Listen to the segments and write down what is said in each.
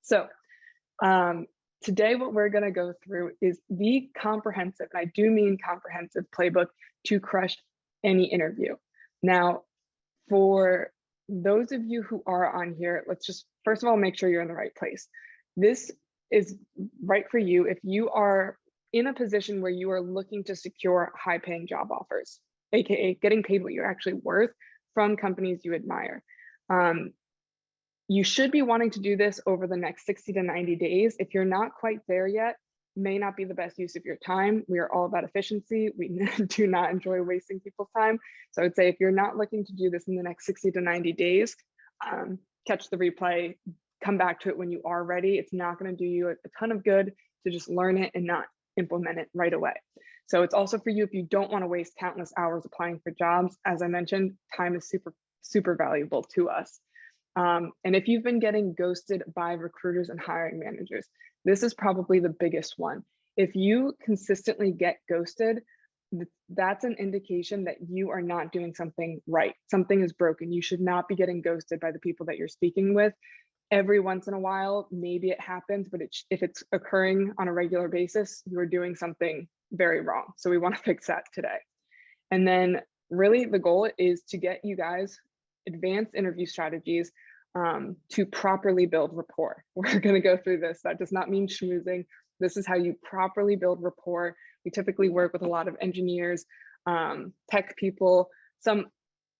So today, what we're going to go through is the comprehensive, and I do mean comprehensive, playbook to crush any interview. Now, for those of you who are on here, let's just first of all make sure you're in the right place. This is right for you if you are in a position where you are looking to secure high-paying job offers, aka getting paid what you're actually worth from companies you admire. You should be wanting to do this over the next 60 to 90 days. If you're not quite there yet, may not be the best use of your time. We are all about efficiency. We do not enjoy wasting people's time. So I would say if you're not looking to do this in the next 60 to 90 days, catch the replay, come back to it when you are ready. It's not going to do you a ton of good to just learn it and not implement it right away. So it's also for you if you don't want to waste countless hours applying for jobs. As I mentioned, time is super valuable to us. And if you've been getting ghosted by recruiters and hiring managers, this is probably the biggest one. If you consistently get ghosted, that's an indication that you are not doing something right. Something is broken. You should not be getting ghosted by the people that you're speaking with. Every once in a while, maybe it happens, but if it's occurring on a regular basis, you're doing something very wrong. So we want to fix that today. And then really the goal is to get you guys advanced interview strategies to properly build rapport. We're going to go through this. That does not mean schmoozing. This is how you properly build rapport. We typically work with a lot of engineers, tech people,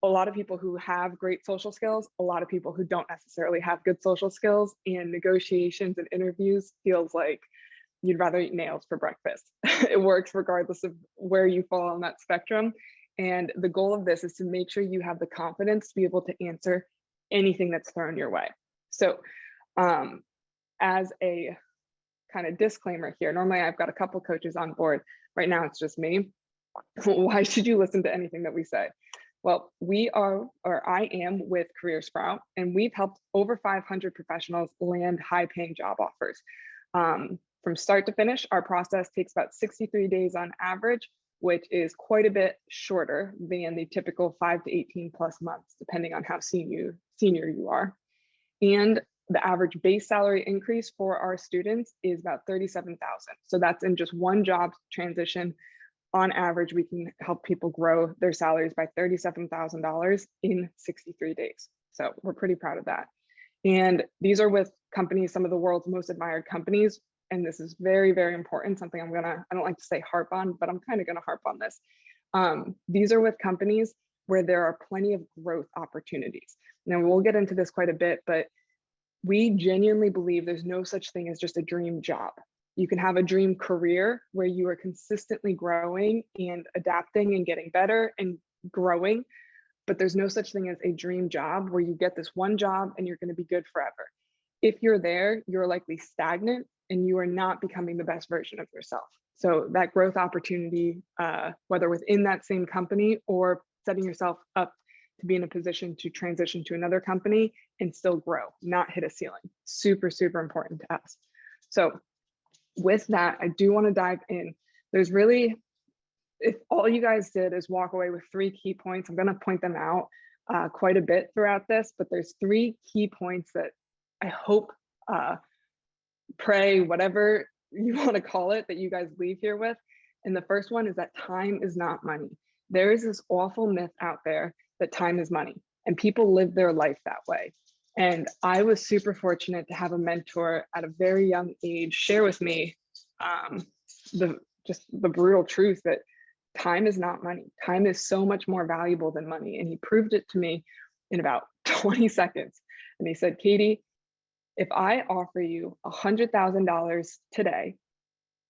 a lot of people who have great social skills, a lot of people who don't necessarily have good social skills, and negotiations and interviews feels like you'd rather eat nails for breakfast. It works regardless of where you fall on that spectrum. And the goal of this is to make sure you have the confidence to be able to answer anything that's thrown your way. So as a kind of disclaimer here, normally I've got a couple coaches on board. Right now it's just me. Why should you listen to anything that we say? Well, I am with Career Sprout, and we've helped over 500 professionals land high-paying job offers. From start to finish, our process takes about 63 days on average, which is quite a bit shorter than the typical 5 to 18 plus months, depending on how senior you are. And the average base salary increase for our students is about $37,000. So that's in just one job transition. On average, we can help people grow their salaries by $37,000 in 63 days. So we're pretty proud of that. And these are with companies, some of the world's most admired companies. And this is very, very important, something I don't like to say harp on, but I'm kind of going to harp on this. These are with companies where there are plenty of growth opportunities. Now, we'll get into this quite a bit, but we genuinely believe there's no such thing as just a dream job. You can have a dream career where you are consistently growing and adapting and getting better and growing, but there's no such thing as a dream job where you get this one job and you're going to be good forever. If you're there, you're likely stagnant and you are not becoming the best version of yourself. So that growth opportunity, whether within that same company or setting yourself up to be in a position to transition to another company and still grow, not hit a ceiling. Super, super important to us. So with that, I do want to dive in. There's really, if all you guys did is walk away with 3 key points, I'm going to point them out quite a bit throughout this, but there's 3 key points that I hope, pray, whatever you want to call it, that you guys leave here with. And the first one is that time is not money. There is this awful myth out there that time is money, and people live their life that way. And I was super fortunate to have a mentor at a very young age share with me the brutal truth that time is not money. Time is so much more valuable than money. And he proved it to me in about 20 seconds. And he said, Katie, if I offer you $100,000 today,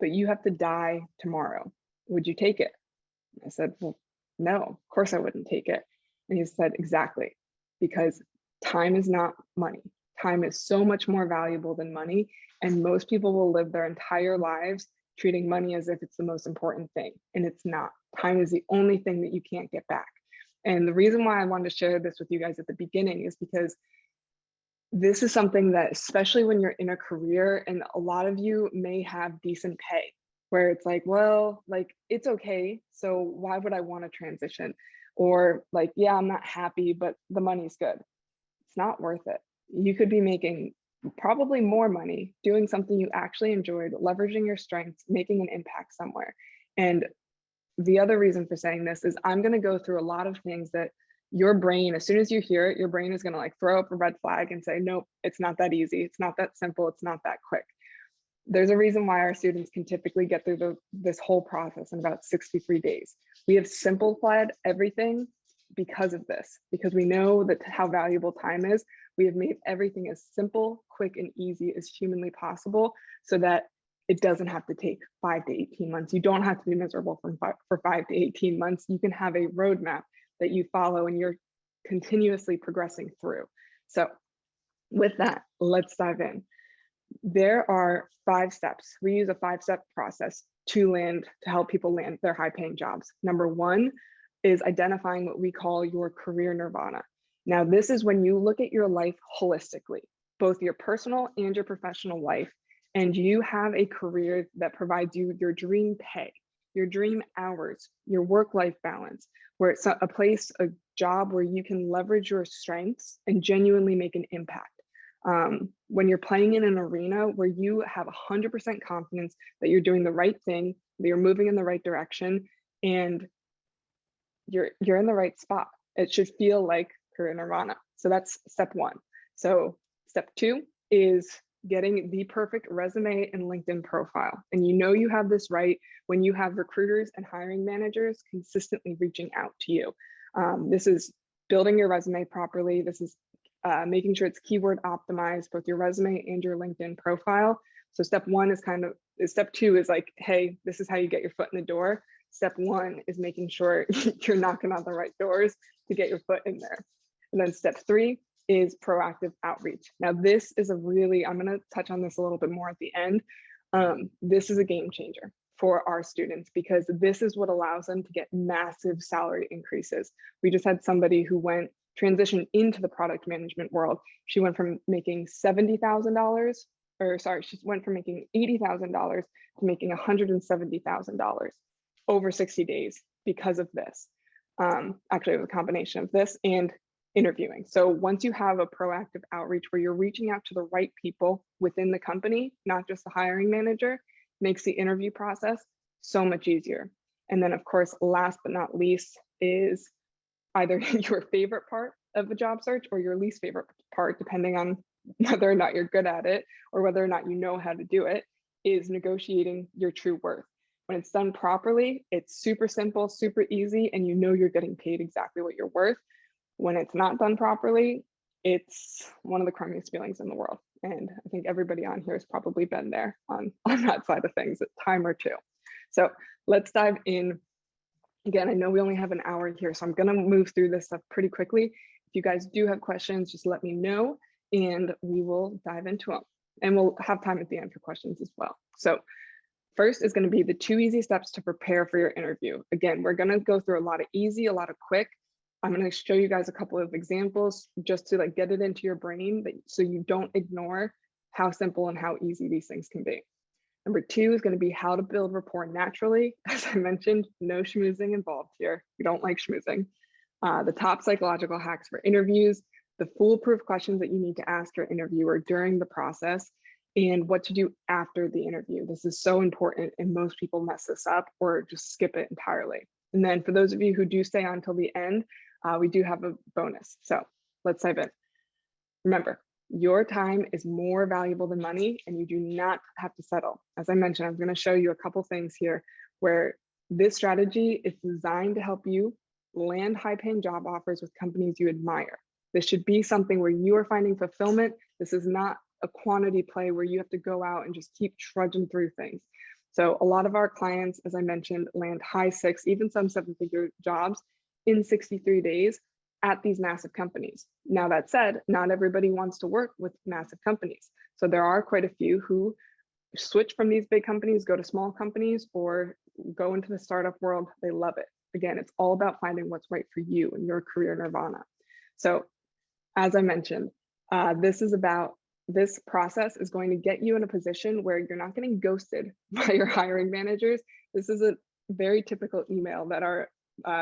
but you have to die tomorrow, would you take it? I said, well, no, of course I wouldn't take it. And he said, exactly, because time is not money. Time is so much more valuable than money. And most people will live their entire lives treating money as if it's the most important thing. And it's not. Time is the only thing that you can't get back. And the reason why I wanted to share this with you guys at the beginning is because this is something that, especially when you're in a career, and a lot of you may have decent pay, where it's like, well, like, it's okay, so why would I want to transition? Or like, yeah, I'm not happy, but the money's good. It's not worth it. You could be making probably more money, doing something you actually enjoyed, leveraging your strengths, making an impact somewhere. And the other reason for saying this is I'm going to go through a lot of things that your brain, as soon as you hear it, your brain is going to like throw up a red flag and say, nope, it's not that easy. It's not that simple. It's not that quick. There's a reason why our students can typically get through this whole process in about 63 days. We have simplified everything because of this, because we know that how valuable time is. We have made everything as simple, quick, and easy as humanly possible so that it doesn't have to take 5 to 18 months. You don't have to be miserable for 5 to 18 months. You can have a roadmap that you follow and you're continuously progressing through. So with that, let's dive in. There are 5 steps. We use a 5-step process to help people land their high-paying jobs. Number 1 is identifying what we call your career nirvana. Now, this is when you look at your life holistically, both your personal and your professional life, and you have a career that provides you your dream pay, your dream hours, your work-life balance, where it's a place, a job where you can leverage your strengths and genuinely make an impact. When you're playing in an arena where you have 100% confidence that you're doing the right thing, that you're moving in the right direction, and you're in the right spot. It should feel like career nirvana. So that's step 1. So step 2 is getting the perfect resume and LinkedIn profile. And you know you have this right when you have recruiters and hiring managers consistently reaching out to you. This is building your resume properly. This is making sure it's keyword optimized, both your resume and your LinkedIn profile. So step 1 is step 2 is like, hey, this is how you get your foot in the door. Step 1 is making sure you're knocking on the right doors to get your foot in there. And then step 3 is proactive outreach. Now, this is I'm going to touch on this a little bit more at the end. This is a game changer for our students because this is what allows them to get massive salary increases. We just had somebody who transitioned into the product management world. She went from making $70,000, she went from making $80,000 to making $170,000 over 60 days because of this. Actually, it was a combination of this and interviewing. So once you have a proactive outreach where you're reaching out to the right people within the company, not just the hiring manager, makes the interview process so much easier. And then of course, last but not least is either your favorite part of the job search or your least favorite part, depending on whether or not you're good at it or whether or not you know how to do it, is negotiating your true worth. When it's done properly, it's super simple, super easy, and you know you're getting paid exactly what you're worth. When it's not done properly, it's one of the crummiest feelings in the world. And I think everybody on here has probably been there on that side of things at time or two. So let's dive in. Again, I know we only have an hour here, so I'm going to move through this stuff pretty quickly. If you guys do have questions, just let me know and we will dive into them. And we'll have time at the end for questions as well. So first is going to be the 2 easy steps to prepare for your interview. Again, we're going to go through a lot of easy, a lot of quick. I'm going to show you guys a couple of examples just to get it into your brain so you don't ignore how simple and how easy these things can be. Number 2 is going to be how to build rapport naturally. As I mentioned, no schmoozing involved here. We don't like schmoozing. The top psychological hacks for interviews, the foolproof questions that you need to ask your interviewer during the process, and what to do after the interview. This is so important, and most people mess this up or just skip it entirely. And then for those of you who do stay on until the end, we do have a bonus. So let's dive in. Remember, your time is more valuable than money, and you do not have to settle. As I mentioned, I'm going to show you a couple things here where this strategy is designed to help you land high-paying job offers with companies you admire. This should be something where you are finding fulfillment. This is not a quantity play where you have to go out and just keep trudging through things. So a lot of our clients, as I mentioned, land high 6, even some 7-figure jobs in 63 days at these massive companies. Now that said, not everybody wants to work with massive companies. So there are quite a few who switch from these big companies, go to small companies, or go into the startup world. They love it. Again, it's all about finding what's right for you and your career nirvana. So as I mentioned, this process is going to get you in a position where you're not getting ghosted by your hiring managers. This is a very typical email that our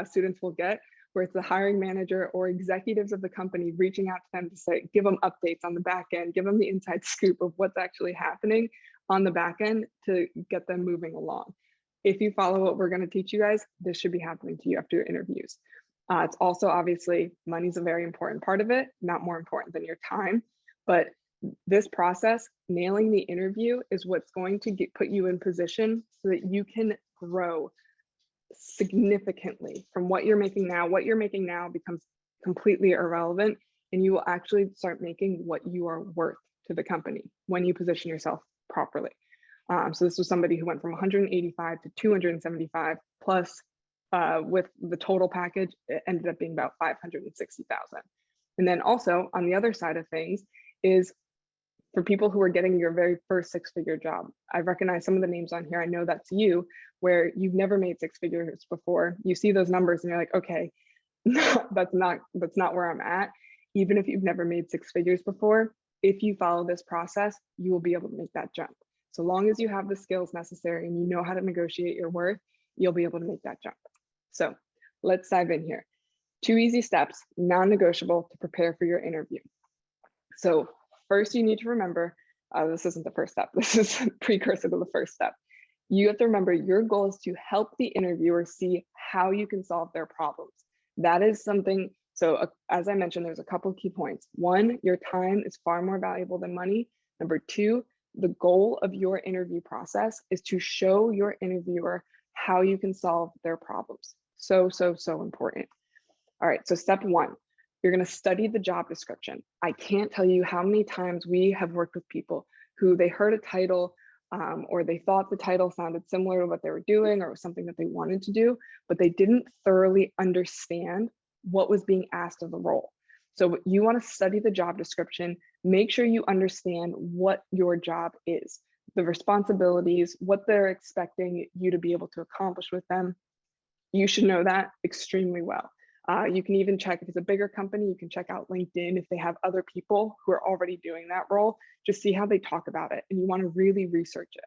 students will get, where it's the hiring manager or executives of the company reaching out to them to say, give them updates on the back end, give them the inside scoop of what's actually happening on the back end to get them moving along. If you follow what we're going to teach you guys, this should be happening to you after your interviews. It's also obviously money's a very important part of it, not more important than your time. But this process, nailing the interview, is what's going to put you in position so that you can grow significantly from what you're making now. What you're making now becomes completely irrelevant, and you will actually start making what you are worth to the company when you position yourself properly. So this was somebody who went from 185 to 275 plus with the total package, it ended up being about 560,000. And then also on the other side of things is for people who are getting your very first six-figure job. I recognize some of the names on here. I know that's you, where you've never made six figures before. You see those numbers and you're like, okay, that's not where I'm at. Even if you've never made six figures before, if you follow this process, you will be able to make that jump. So long as you have the skills necessary and you know how to negotiate your worth, you'll be able to make that jump. So let's dive in here. 2 easy steps, non-negotiable, to prepare for your interview. So first, you need to remember, this isn't the first step, this is a precursor to the first step. You have to remember your goal is to help the interviewer see how you can solve their problems. That is something, so as I mentioned, there's a couple of key points. 1, your time is far more valuable than money. Number 2, the goal of your interview process is to show your interviewer how you can solve their problems. So important. All right, so step 1. You're going to study the job description. I can't tell you how many times we have worked with people who they heard a title or they thought the title sounded similar to what they were doing or was something that they wanted to do, but they didn't thoroughly understand what was being asked of the role. So you want to study the job description, make sure you understand what your job is, the responsibilities, what they're expecting you to be able to accomplish with them. You should know that extremely well. You can even check if it's a bigger company, you can check out LinkedIn if they have other people who are already doing that role, just see how they talk about it. And you want to really research it.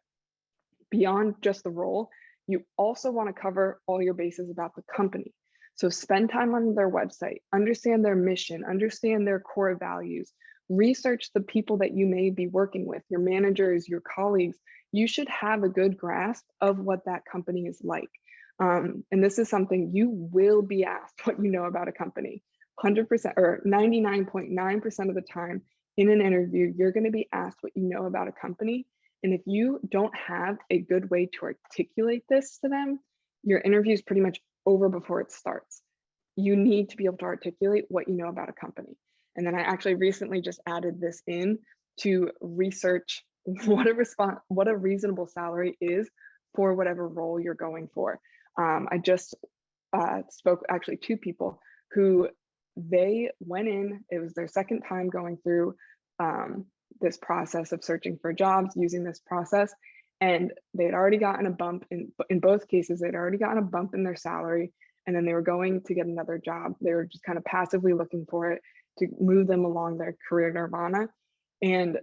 Beyond just the role, you also want to cover all your bases about the company. So spend time on their website, understand their mission, understand their core values, research the people that you may be working with, your managers, your colleagues. You should have a good grasp of what that company is like. And this is something you will be asked what you know about a company. 100% or 99.9% of the time in an interview, you're going to be asked what you know about a company. And if you don't have a good way to articulate this to them, your interview is pretty much over before it starts. You need to be able to articulate what you know about a company. And then I actually recently just added this in to research what a reasonable salary is for whatever role you're going for. I just spoke actually to people who they went in, it was their second time going through this process of searching for jobs using this process. And they had already gotten a bump in both cases, they'd already gotten a bump in their salary. And then they were going to get another job. They were just kind of passively looking for it to move them along their career nirvana. And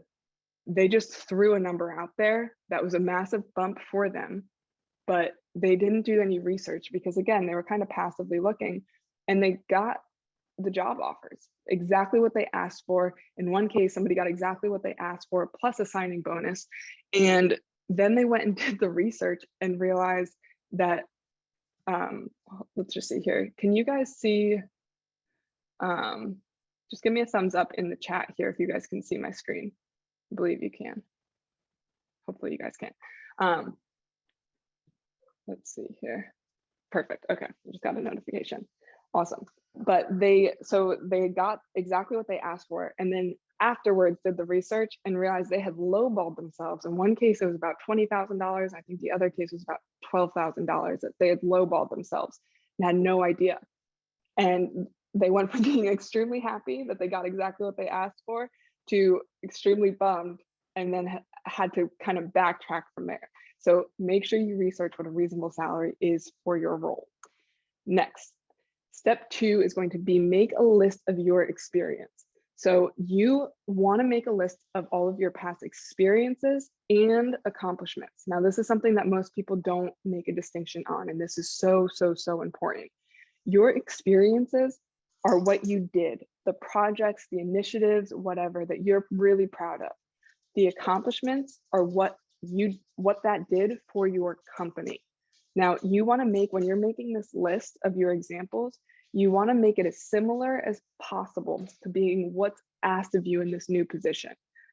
they just threw a number out there that was a massive bump for them, but they didn't do any research because again, they were kind of passively looking and they got the job offers, exactly what they asked for. In one case, somebody got exactly what they asked for, plus a signing bonus. And then they went and did the research and realized that, let's just see here. Can you guys see, just give me a thumbs up in the chat here if you guys can see my screen. I believe you can. Hopefully you guys can. Let's see here. Perfect. Okay, I just got a notification. Awesome. But they got exactly what they asked for, and then afterwards did the research and realized they had lowballed themselves. In one case, it was about $20,000. I think the other case was about $12,000 that they had lowballed themselves and had no idea. And they went from being extremely happy that they got exactly what they asked for to extremely bummed, and then had to kind of backtrack from there. So make sure you research what a reasonable salary is for your role. Next, step 2 is going to be make a list of your experience. So you want to make a list of all of your past experiences and accomplishments. Now, this is something that most people don't make a distinction on, and this is so important. Your experiences are what you did, the projects, the initiatives, whatever that you're really proud of. The accomplishments are what that did for your company. Now, you want to make, when you're making this list of your examples, you want to make it as similar as possible to being what's asked of you in this new position.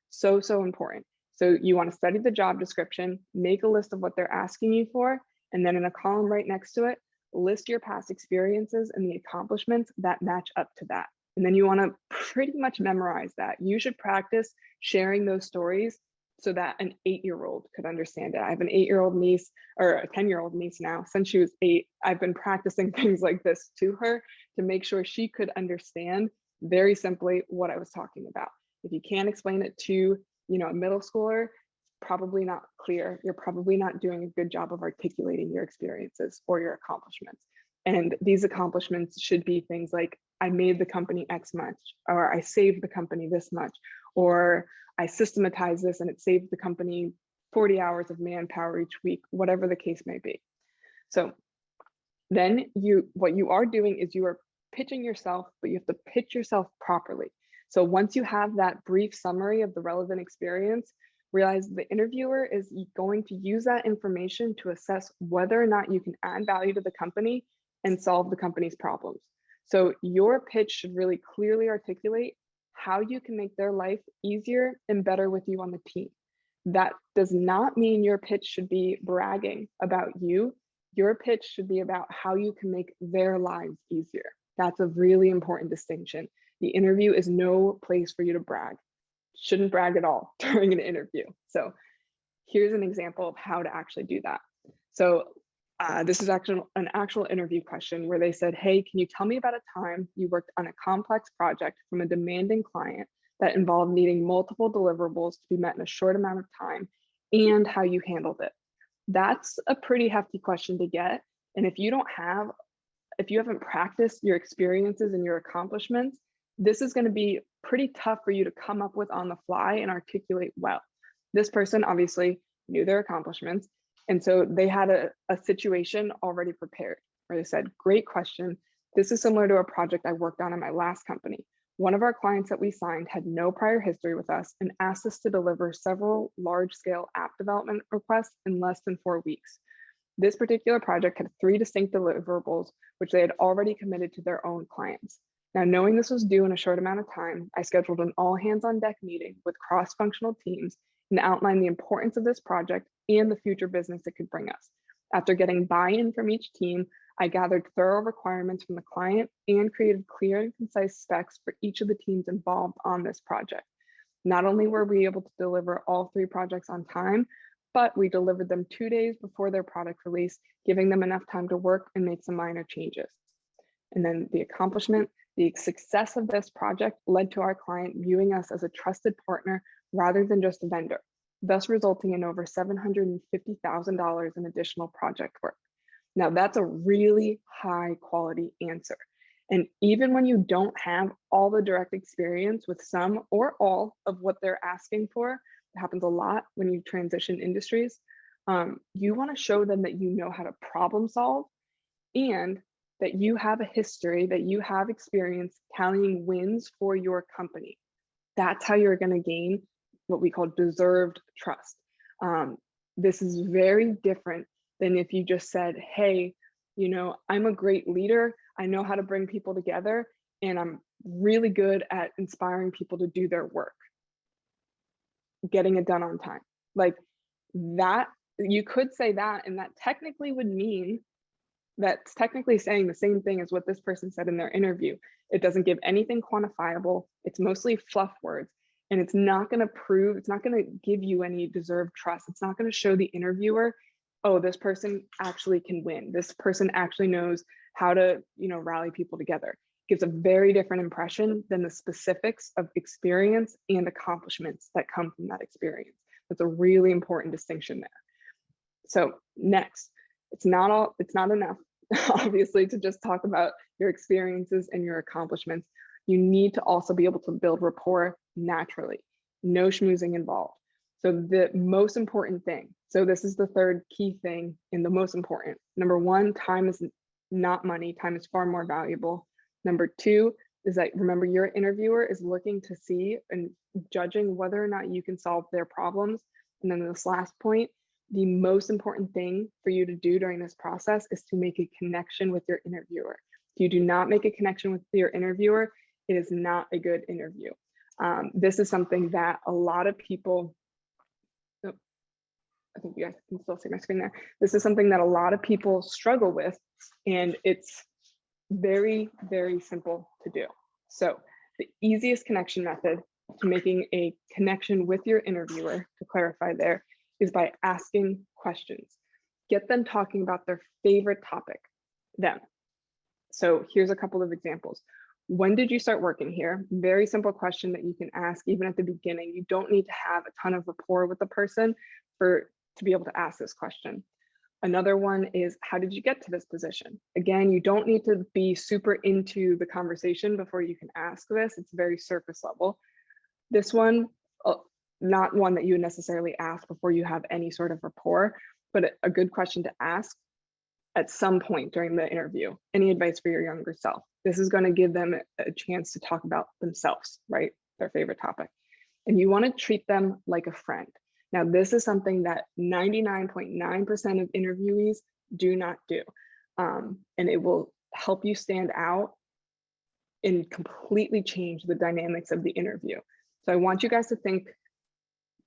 So important. So you want to study the job description, make a list of what they're asking you for, and then in a column right next to it, list your past experiences and the accomplishments that match up to that. And then you want to pretty much memorize that. You should practice sharing those stories so that an 8-year-old could understand it. I have an 8-year-old niece, or a 10-year-old niece now. Since she was 8, I've been practicing things like this to her to make sure she could understand very simply what I was talking about. If you can't explain it to, a middle schooler, probably not clear. You're probably not doing a good job of articulating your experiences or your accomplishments. And these accomplishments should be things like, I made the company X much, or I saved the company this much, or I systematized this and it saved the company 40 hours of manpower each week, whatever the case may be. So then what you are doing is you are pitching yourself, but you have to pitch yourself properly. So once you have that brief summary of the relevant experience, realize the interviewer is going to use that information to assess whether or not you can add value to the company and solve the company's problems. So your pitch should really clearly articulate how you can make their life easier and better with you on the team. That does not mean your pitch should be bragging about you. Your pitch should be about how you can make their lives easier. That's a really important distinction. The interview is no place for you to brag. Shouldn't brag at all during an interview. So here's an example of how to actually do that. So this is actually an actual interview question where they said, hey, can you tell me about a time you worked on a complex project from a demanding client that involved needing multiple deliverables to be met in a short amount of time and how you handled it? That's a pretty hefty question to get. And if you haven't practiced your experiences and your accomplishments, this is going to be pretty tough for you to come up with on the fly and articulate well. This person obviously knew their accomplishments, and so they had a situation already prepared where they said, great question. This is similar to a project I worked on in my last company. One of our clients that we signed had no prior history with us and asked us to deliver several large-scale app development requests in less than 4 weeks. This particular project had 3 distinct deliverables, which they had already committed to their own clients. Now, knowing this was due in a short amount of time, I scheduled an all-hands-on-deck meeting with cross-functional teams and outlined the importance of this project and the future business it could bring us. After getting buy-in from each team, I gathered thorough requirements from the client and created clear and concise specs for each of the teams involved on this project. Not only were we able to deliver all 3 projects on time, but we delivered them 2 days before their product release, giving them enough time to work and make some minor changes. And then the accomplishment, the success of this project led to our client viewing us as a trusted partner rather than just a vendor, thus resulting in over $750,000 in additional project work. Now, that's a really high quality answer. And even when you don't have all the direct experience with some or all of what they're asking for, it happens a lot when you transition industries, you want to show them that you know how to problem solve and that you have a history, that you have experience tallying wins for your company. That's how you're going to gain what we call deserved trust. This is very different than if you just said, hey, I'm a great leader. I know how to bring people together, and I'm really good at inspiring people to do their work, getting it done on time. Like that, you could say that, and that technically would mean that's technically saying the same thing as what this person said in their interview. It doesn't give anything quantifiable. It's mostly fluff words, and it's not going to give you any deserved trust. It's not going to show the interviewer, oh, this person actually can win. This person actually knows how to, rally people together. It gives a very different impression than the specifics of experience and accomplishments that come from that experience. That's a really important distinction there. So next, it's not enough, obviously, to just talk about your experiences and your accomplishments. You need to also be able to build rapport naturally, no schmoozing involved. So the most important thing, so this is the third key thing and the most important. Number one, time is not money. Time is far more valuable. Number two is that, remember, your interviewer is looking to see and judging whether or not you can solve their problems. And then this last point, the most important thing for you to do during this process is to make a connection with your interviewer. If you do not make a connection with your interviewer, it is not a good interview. This is something that a lot of people, oh, I think you guys can still see my screen there. This is something that a lot of people struggle with, and it's very, very simple to do. So the easiest connection method to making a connection with your interviewer, to clarify there, is by asking questions. Get them talking about their favorite topic, them. So here's a couple of examples. When did you start working here? Very simple question that you can ask even at the beginning. You don't need to have a ton of rapport with the person to be able to ask this question. Another one is, how did you get to this position? Again, you don't need to be super into the conversation before you can ask this. It's very surface level. This one, not one that you would necessarily ask before you have any sort of rapport, but a good question to ask at some point during the interview. Any advice for your younger self? This is going to give them a chance to talk about themselves, right? Their favorite topic. And you want to treat them like a friend. Now, this is something that 99.9% of interviewees do not do. And it will help you stand out and completely change the dynamics of the interview. So I want you guys to think,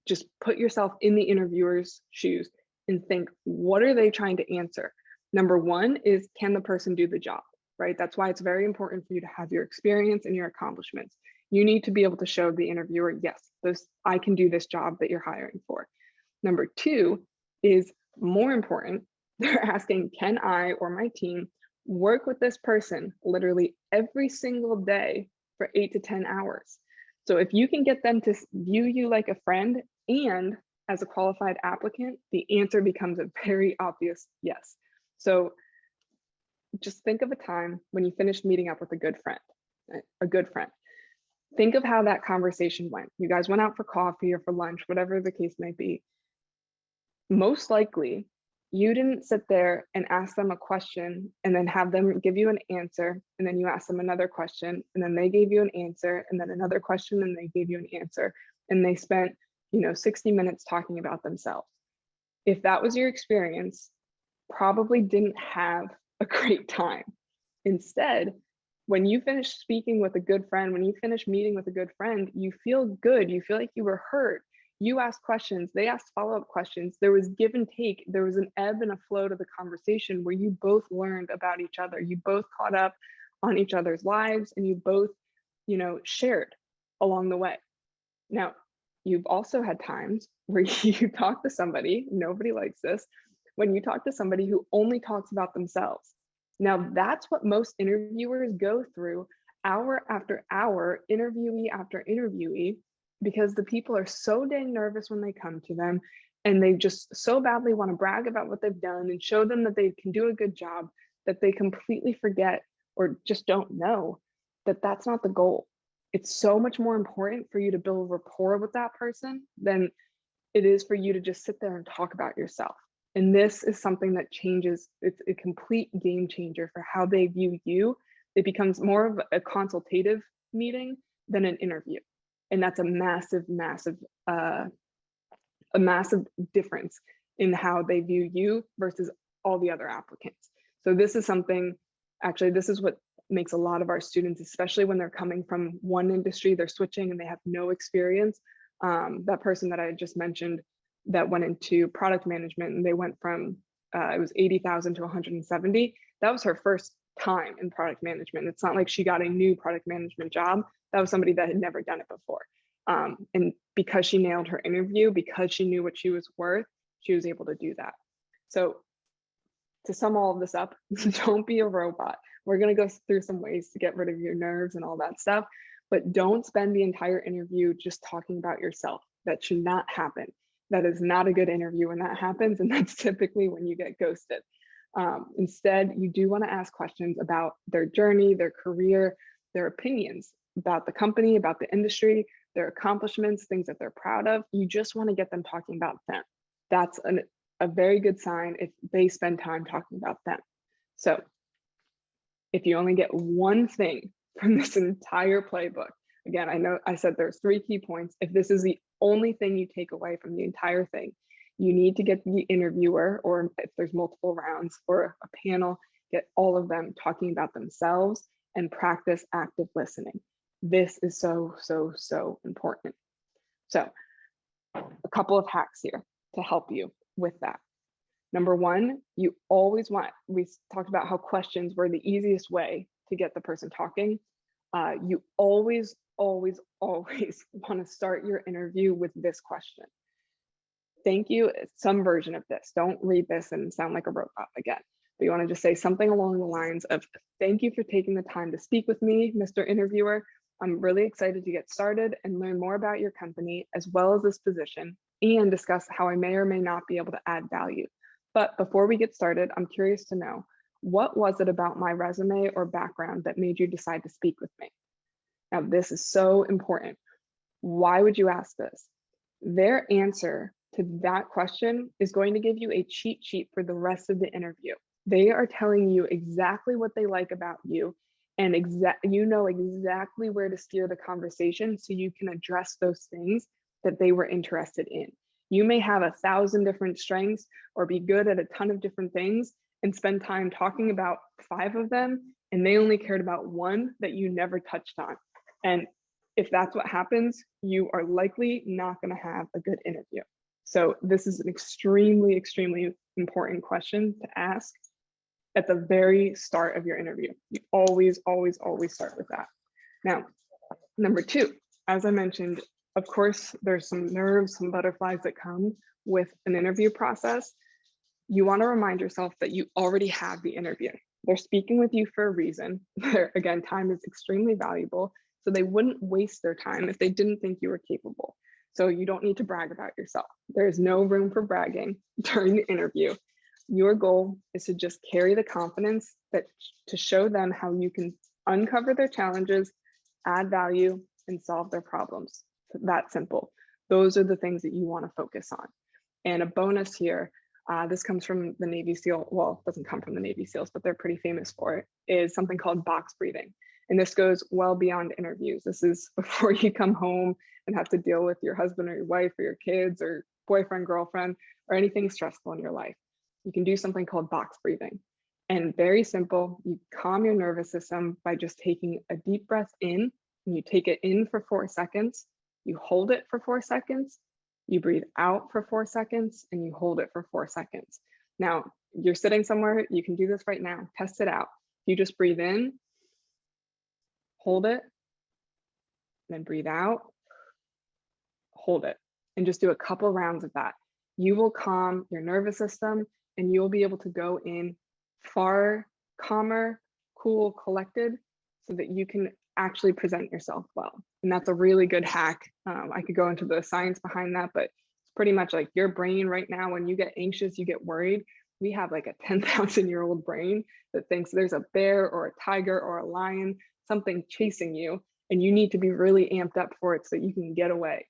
just put yourself in the interviewer's shoes and think, what are they trying to answer? Number one is, can the person do the job, right? That's why it's very important for you to have your experience and your accomplishments. You need to be able to show the interviewer, yes, I can do this job that you're hiring for. Number two is more important. They're asking, can I or my team work with this person literally every single day for 8 to 10 hours? So if you can get them to view you like a friend and as a qualified applicant, the answer becomes a very obvious yes. So just think of a time when you finished meeting up with a good friend, Think of how that conversation went. You guys went out for coffee or for lunch, whatever the case may be. Most likely, you didn't sit there and ask them a question and then have them give you an answer, and then you ask them another question, and then they gave you an answer, and then another question, and they gave you an answer, and they spent 60 minutes talking about themselves. If that was your experience, probably didn't have a great time. Instead, when you finish speaking with a good friend, when you finish meeting with a good friend, you feel good. You feel like you were heard. You asked questions, they asked follow-up questions. There was give and take. There was an ebb and a flow to the conversation where you both learned about each other. You both caught up on each other's lives, and you both, shared along the way. Now, you've also had times where you talk to somebody, nobody likes this, when you talk to somebody who only talks about themselves. Now, that's what most interviewers go through hour after hour, interviewee after interviewee, because the people are so dang nervous when they come to them, and they just so badly want to brag about what they've done and show them that they can do a good job, that they completely forget or just don't know that that's not the goal. It's so much more important for you to build rapport with that person than it is for you to just sit there and talk about yourself. And this is something that changes. It's a complete game changer for how they view you. It becomes more of a consultative meeting than an interview. And that's a massive, massive difference in how they view you versus all the other applicants. So this is something, actually, this is what makes a lot of our students, especially when they're coming from one industry, they're switching and they have no experience. That person that I just mentioned that went into product management, and they went from, it was 80,000 to 170. That was her first time in product management. It's not like she got a new product management job. That was somebody that had never done it before. And because she nailed her interview, because she knew what she was worth, she was able to do that. So to sum all of this up, don't be a robot. We're going to go through some ways to get rid of your nerves and all that stuff, but don't spend the entire interview just talking about yourself. That should not happen. That is not a good interview when that happens, and that's typically when you get ghosted. Instead, you do want to ask questions about their journey, their career, their opinions about the company, about the industry, their accomplishments, things that they're proud of. You just want to get them talking about them. That's a very good sign if they spend time talking about them. So If you only get one thing from this entire playbook, again, I know I said there's 3 key points. If this is the only thing you take away from the entire thing, you need to get the interviewer, or if there's multiple rounds or a panel, get all of them talking about themselves and practice active listening. This is so, so, so important. So a couple of hacks here to help you with that. Number one, you always want, we talked about how questions were the easiest way to get the person talking. You always, always, always want to start your interview with this question. Thank you, some version of this. Don't read this and sound like a robot again. But you want to just say something along the lines of, thank you for taking the time to speak with me, Mr. Interviewer. I'm really excited to get started and learn more about your company as well as this position and discuss how I may or may not be able to add value. But before we get started, I'm curious to know, what was it about my resume or background that made you decide to speak with me? Now, this is so important. Why would you ask this? Their answer to that question is going to give you a cheat sheet for the rest of the interview. They are telling you exactly what they like about you, and you know exactly where to steer the conversation so you can address those things that they were interested in. You may have 1,000 different strengths or be good at a ton of different things and spend time talking about 5 of them, and they only cared about 1 that you never touched on. And if that's what happens, you are likely not going to have a good interview. So this is an extremely, extremely important question to ask at the very start of your interview. You always, always, always start with that. Now, number 2, as I mentioned, of course, there's some nerves, some butterflies that come with an interview process. You want to remind yourself that you already have the interview. They're speaking with you for a reason. Again, time is extremely valuable, so they wouldn't waste their time if they didn't think you were capable. So you don't need to brag about yourself. There's no room for bragging during the interview. Your goal is to just carry the confidence to show them how you can uncover their challenges, add value, and solve their problems. That simple. Those are the things that you want to focus on. And a bonus here, this comes from the Navy SEAL, well, it doesn't come from the Navy SEALs, but they're pretty famous for it, is something called box breathing. And this goes well beyond interviews. This is before you come home and have to deal with your husband or your wife or your kids or boyfriend, girlfriend, or anything stressful in your life. You can do something called box breathing. And very simple, you calm your nervous system by just taking a deep breath in, and you take it in for 4 seconds, you hold it for 4 seconds, you breathe out for 4 seconds, and you hold it for 4 seconds. Now, you're sitting somewhere, you can do this right now, test it out. You just breathe in, hold it, then breathe out, hold it, and just do a couple rounds of that. You will calm your nervous system and you'll be able to go in far calmer, cool, collected, so that you can actually present yourself well. And that's a really good hack. I could go into the science behind that, but it's pretty much like your brain right now, when you get anxious, you get worried. We have like a 10,000-year-old brain that thinks there's a bear or a tiger or a lion, something chasing you, and you need to be really amped up for it so you can get away.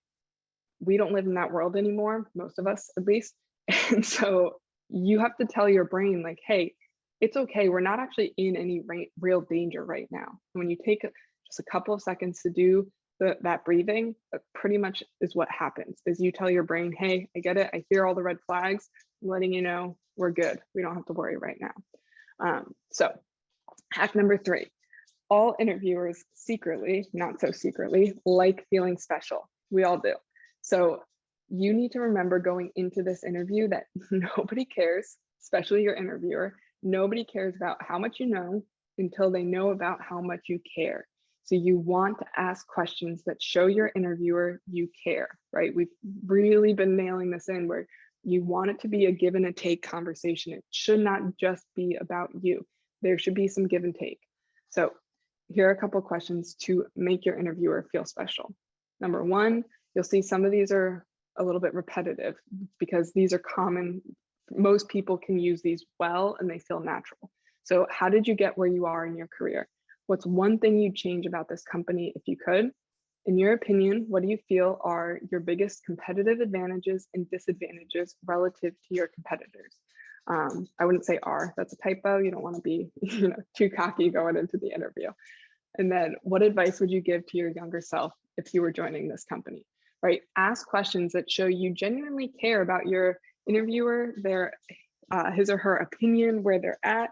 We don't live in that world anymore, most of us at least. And so you have to tell your brain like, hey, it's okay. We're not actually in any real danger right now. When you take just a couple of seconds to do that breathing, that pretty much is what happens, is you tell your brain, hey, I get it. I hear all the red flags. I'm letting you know we're good. We don't have to worry right now. So hack number 3, all interviewers secretly, not so secretly, like feeling special. We all do. So you need to remember going into this interview that nobody cares, especially your interviewer. Nobody cares about how much you know until they know about how much you care. So you want to ask questions that show your interviewer you care, right? We've really been nailing this in, where you want it to be a give and a take conversation. It should not just be about you. There should be some give and take. So here are a couple of questions to make your interviewer feel special. Number 1, you'll see some of these are a little bit repetitive because these are common. Most people can use these well and they feel natural. So how did you get where you are in your career? What's one thing you'd change about this company if you could? In your opinion, what do you feel are your biggest competitive advantages and disadvantages relative to your competitors? I wouldn't say are, that's a typo. You don't want to be, too cocky going into the interview. And then what advice would you give to your younger self if you were joining this company, right? Ask questions that show you genuinely care about your interviewer, his or her opinion, where they're at,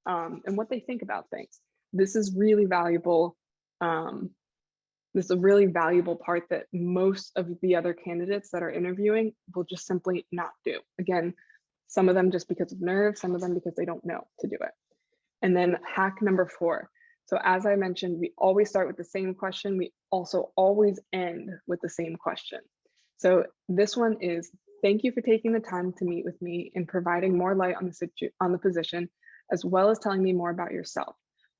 and what they think about things. This is really valuable. This is a really valuable part that most of the other candidates that are interviewing will just simply not do. Again, some of them just because of nerves, some of them because they don't know to do it. And then hack number 4. So as I mentioned, we always start with the same question. We also always end with the same question. So this one is, thank you for taking the time to meet with me and providing more light on the position, as well as telling me more about yourself.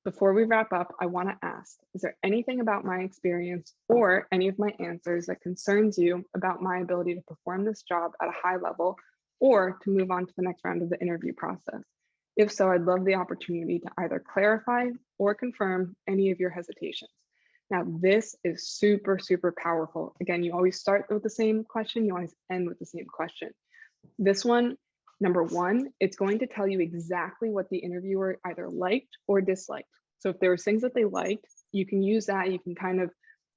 Before we wrap up, I want to ask, is there anything about my experience or any of my answers that concerns you about my ability to perform this job at a high level or to move on to the next round of the interview process? If so, I'd love the opportunity to either clarify or confirm any of your hesitations. Now, this is super, super powerful. Again, you always start with the same question, you always end with the same question. This one, number 1, it's going to tell you exactly what the interviewer either liked or disliked. So if there were things that they liked, you can use that, you can kind of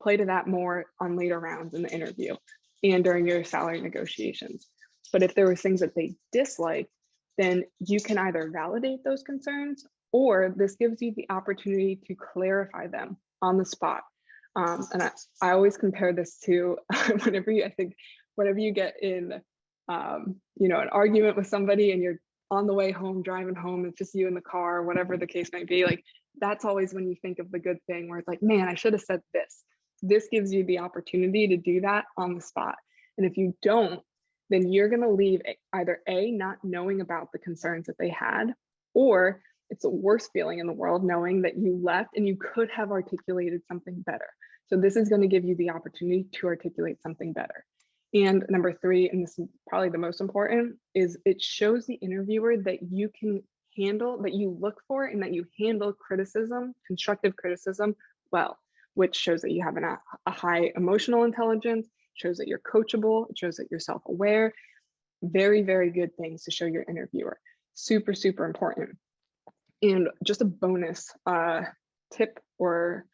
play to that more on later rounds in the interview and during your salary negotiations. But if there were things that they disliked, then you can either validate those concerns or this gives you the opportunity to clarify them on the spot. And I always compare this to whenever you get in an argument with somebody and you're on the way home, driving home, it's just you in the car, whatever the case might be, like that's always when you think of the good thing where it's like, man, I should have said this. This gives you the opportunity to do that on the spot. And if you don't, then you're going to leave either A, not knowing about the concerns that they had, or it's the worst feeling in the world knowing that you left and you could have articulated something better. So this is going to give you the opportunity to articulate something better. And number 3, and this is probably the most important, is it shows the interviewer that you can handle, that you look for and that you handle criticism, constructive criticism well, which shows that you have a high emotional intelligence, shows that you're coachable, it shows that you're self-aware. Very, very good things to show your interviewer. Super, super important. And just a bonus tip or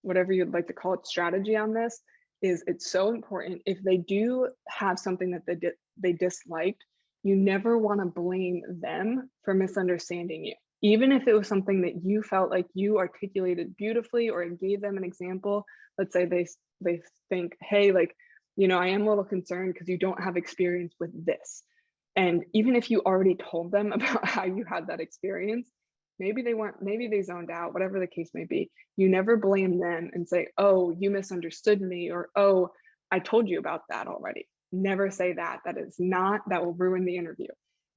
whatever you'd like to call it, strategy on this is it's so important. If they do have something that they disliked, you never want to blame them for misunderstanding you. Even if it was something that you felt like you articulated beautifully or gave them an example, let's say they think, hey, like, I am a little concerned because you don't have experience with this. And even if you already told them about how you had that experience, maybe they zoned out, whatever the case may be, you never blame them and say, oh, you misunderstood me, or, oh, I told you about that already. Never say that. That will ruin the interview.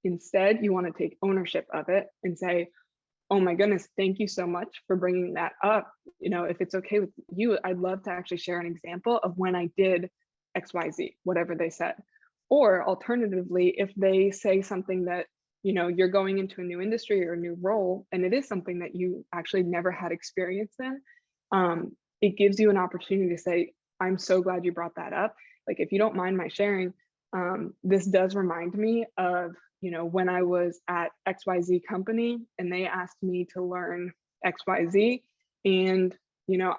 Instead, you want to take ownership of it and say, oh my goodness, thank you so much for bringing that up. If it's okay with you, I'd love to actually share an example of when I did XYZ, whatever they said. Or alternatively, if they say something that, you're going into a new industry or a new role, and it is something that you actually never had experience in, it gives you an opportunity to say, I'm so glad you brought that up. Like, if you don't mind my sharing, this does remind me of, when I was at XYZ company and they asked me to learn XYZ, and,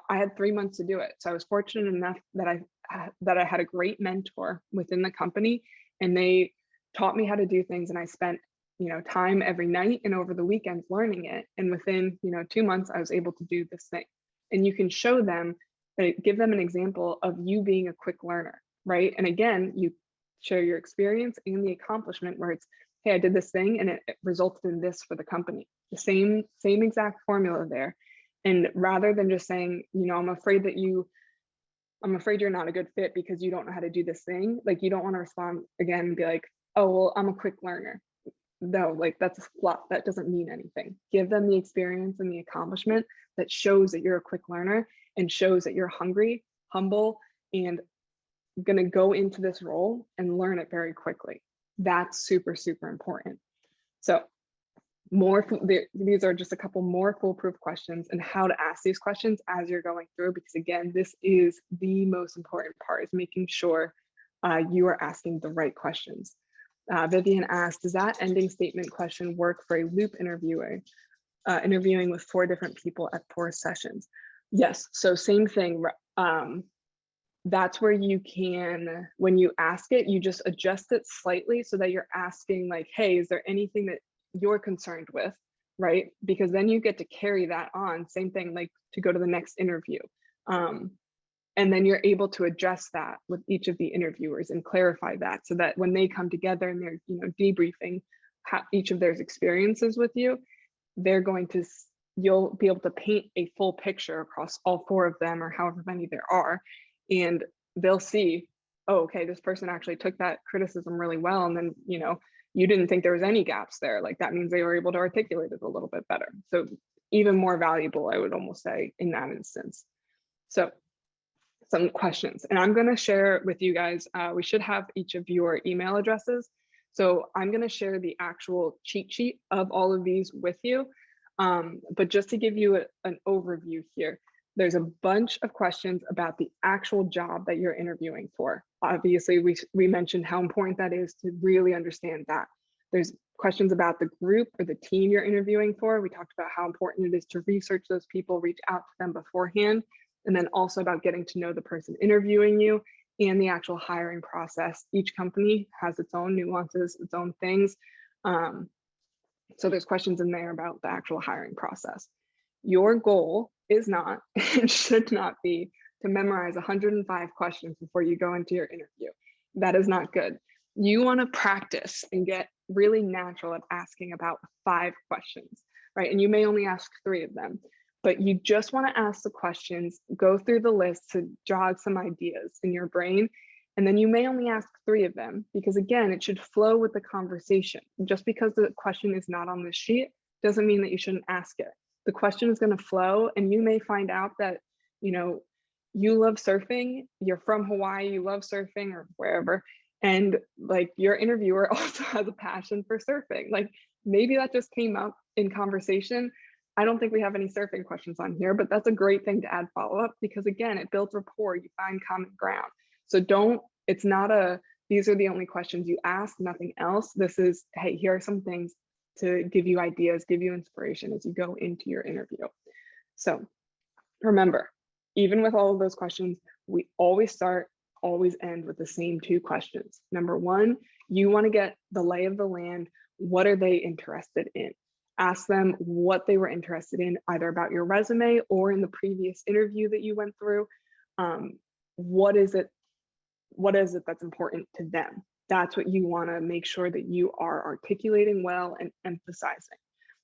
I had 3 months to do it. So I was fortunate enough that I had a great mentor within the company, and they taught me how to do things. And I spent, time every night and over the weekends learning it. And within, 2 months, I was able to do this thing. And you can show them, give them an example of you being a quick learner, right? And again, you share your experience and the accomplishment where it's, hey, I did this thing and it resulted in this for the company. The same exact formula there. And rather than just saying, I'm afraid you're not a good fit because you don't know how to do this thing. Like, you don't want to respond again and be like, oh, well, I'm a quick learner. No, like, that's a flop. That doesn't mean anything. Give them the experience and the accomplishment that shows that you're a quick learner and shows that you're hungry, humble, and going to go into this role and learn it very quickly. That's super, super important. So these are just a couple more foolproof questions and how to ask these questions as you're going through, because again, this is the most important part, is making sure you are asking the right questions. Vivian asked, does that ending statement question work for a loop interviewer, interviewing with 4 different people at 4 sessions? Yes, so same thing. That's where you can, when you ask it, you just adjust it slightly so that you're asking like, hey, is there anything that you're concerned with, right? Because then you get to carry that on, same thing like to go to the next interview. And then you're able to adjust that with each of the interviewers and clarify that so that when they come together and they're, debriefing each of their experiences with you, they're going to, you'll be able to paint a full picture across all 4 of them or however many there are. And they'll see, oh, okay, this person actually took that criticism really well. And then, you didn't think there was any gaps there. Like that means they were able to articulate it a little bit better. So even more valuable, I would almost say, in that instance. So some questions, and I'm going to share with you guys, we should have each of your email addresses. So I'm going to share the actual cheat sheet of all of these with you. But just to give you an overview here, there's a bunch of questions about the actual job that you're interviewing for. Obviously, we mentioned how important that is to really understand that. There's questions about the group or the team you're interviewing for. We talked about how important it is to research those people, reach out to them beforehand, and then also about getting to know the person interviewing you and the actual hiring process. Each company has its own nuances, its own things. So there's questions in there about the actual hiring process. Your goal is not, and should not be, to memorize 105 questions before you go into your interview. That is not good. You want to practice and get really natural at asking about 5 questions, right? And you may only ask 3 of them, but you just want to ask the questions, go through the list to jog some ideas in your brain. And then you may only ask 3 of them because, again, it should flow with the conversation. Just because the question is not on the sheet doesn't mean that you shouldn't ask it. The question is going to flow, and you may find out that, you love surfing, you're from Hawaii, you love surfing or wherever, and like your interviewer also has a passion for surfing. Like maybe that just came up in conversation. I don't think we have any surfing questions on here, but that's a great thing to add follow-up because, again, it builds rapport, you find common ground. So it's not these are the only questions you ask, nothing else. This is, hey, here are some things to give you ideas, give you inspiration as you go into your interview. So remember, even with all of those questions, we always start, always end with the same 2 questions. Number 1, you want to get the lay of the land. What are they interested in? Ask them what they were interested in, either about your resume or in the previous interview that you went through. What is it that's important to them? That's what you want to make sure that you are articulating well and emphasizing.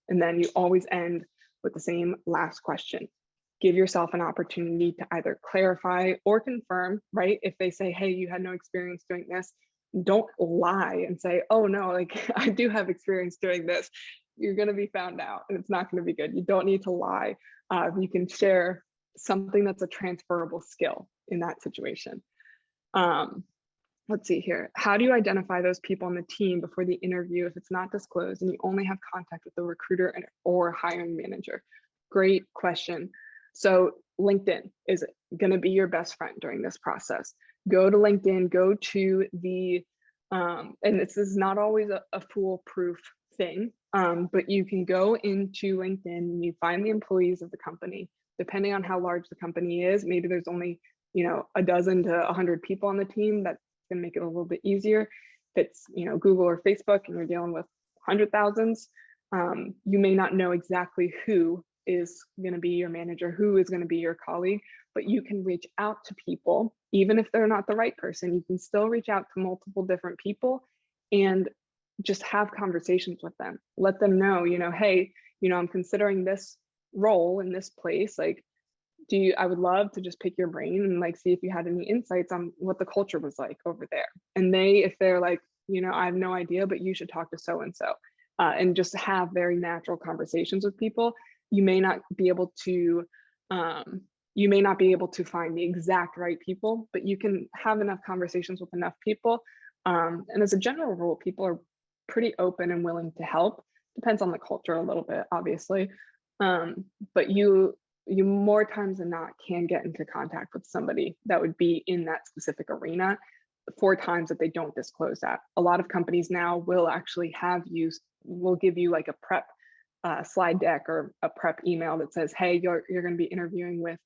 And then you always end with the same last question. Give yourself an opportunity to either clarify or confirm, right? If they say, hey, you had no experience doing this, don't lie and say, oh no, like I do have experience doing this. You're going to be found out and it's not going to be good. You don't need to lie. You can share something that's a transferable skill in that situation. Let's see here. How do you identify those people on the team before the interview if it's not disclosed and you only have contact with the recruiter or hiring manager? Great question. So LinkedIn is going to be your best friend during this process. Go to LinkedIn, go to the, and this is not always a foolproof thing, but you can go into LinkedIn and you find the employees of the company. Depending on how large the company is, maybe there's only a dozen to 100 people on the team. That's going to make it a little bit easier. If it's Google or Facebook and you're dealing with 100,000s, you may not know exactly who is going to be your manager, who is going to be your colleague, but you can reach out to people. Even if they're not the right person, you can still reach out to multiple different people and just have conversations with them. Let them know, hey, I'm considering this role in this place. Like, I would love to just pick your brain and like see if you had any insights on what the culture was like over there. And if they're like, I have no idea, but you should talk to so-and-so, and just have very natural conversations with people. You may not be able to find the exact right people, but you can have enough conversations with enough people. And as a general rule, people are pretty open and willing to help. Depends on the culture a little bit, obviously. But you more times than not can get into contact with somebody that would be in that specific arena. 4 times that they don't disclose that. A lot of companies now will actually will give you like a prep slide deck or a prep email that says, hey, you're going to be interviewing with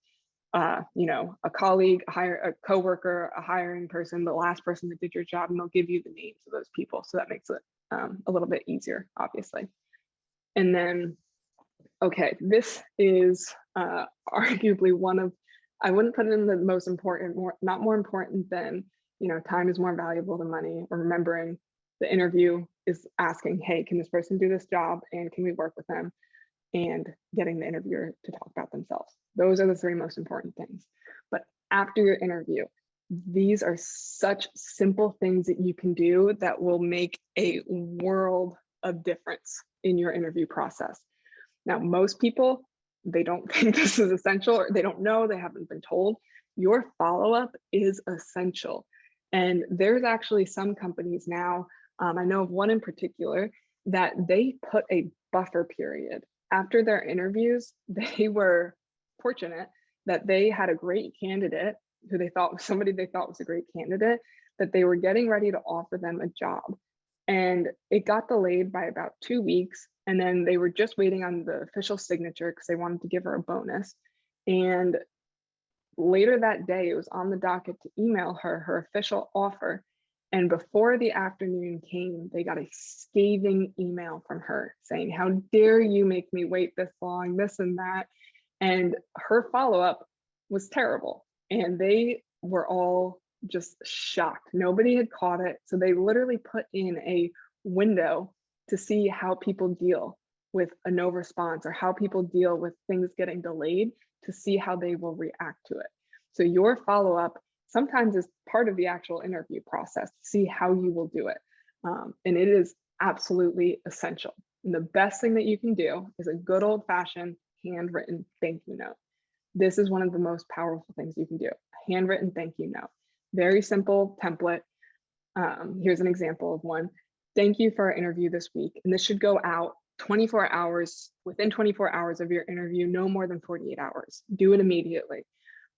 a colleague, a coworker, a hiring person, the last person that did your job, and they'll give you the names of those people. So that makes it a little bit easier, obviously. And then, okay, this is arguably one of, I wouldn't put it in the most important, not more important than, time is more valuable than money, or remembering the interview is asking, hey, can this person do this job and can we work with them? And getting the interviewer to talk about themselves. Those are the 3 most important things. But after your interview, these are such simple things that you can do that will make a world of difference in your interview process. Now, most people, they don't think this is essential, or they don't know, they haven't been told. Your follow-up is essential. And there's actually some companies now, I know of one in particular, that they put a buffer period. After their interviews, they were fortunate that they had a great candidate who they thought was a great candidate, that they were getting ready to offer them a job. And it got delayed by about 2 weeks. And then they were just waiting on the official signature because they wanted to give her a bonus. And later that day, it was on the docket to email her official offer. And before the afternoon came, they got a scathing email from her saying, how dare you make me wait this long, this and that. And her follow-up was terrible. And they were all just shocked. Nobody had caught it. So they literally put in a window to see how people deal with a no response, or how people deal with things getting delayed, to see how they will react to it. So your follow-up sometimes is part of the actual interview process to see how you will do it. And it is absolutely essential. And the best thing that you can do is a good old-fashioned handwritten thank you note. This is one of the most powerful things you can do. A handwritten thank you note. Very simple template. Here's an example of one. Thank you for our interview this week. And this should go out 24 hours, within 24 hours of your interview, no more than 48 hours. Do it immediately.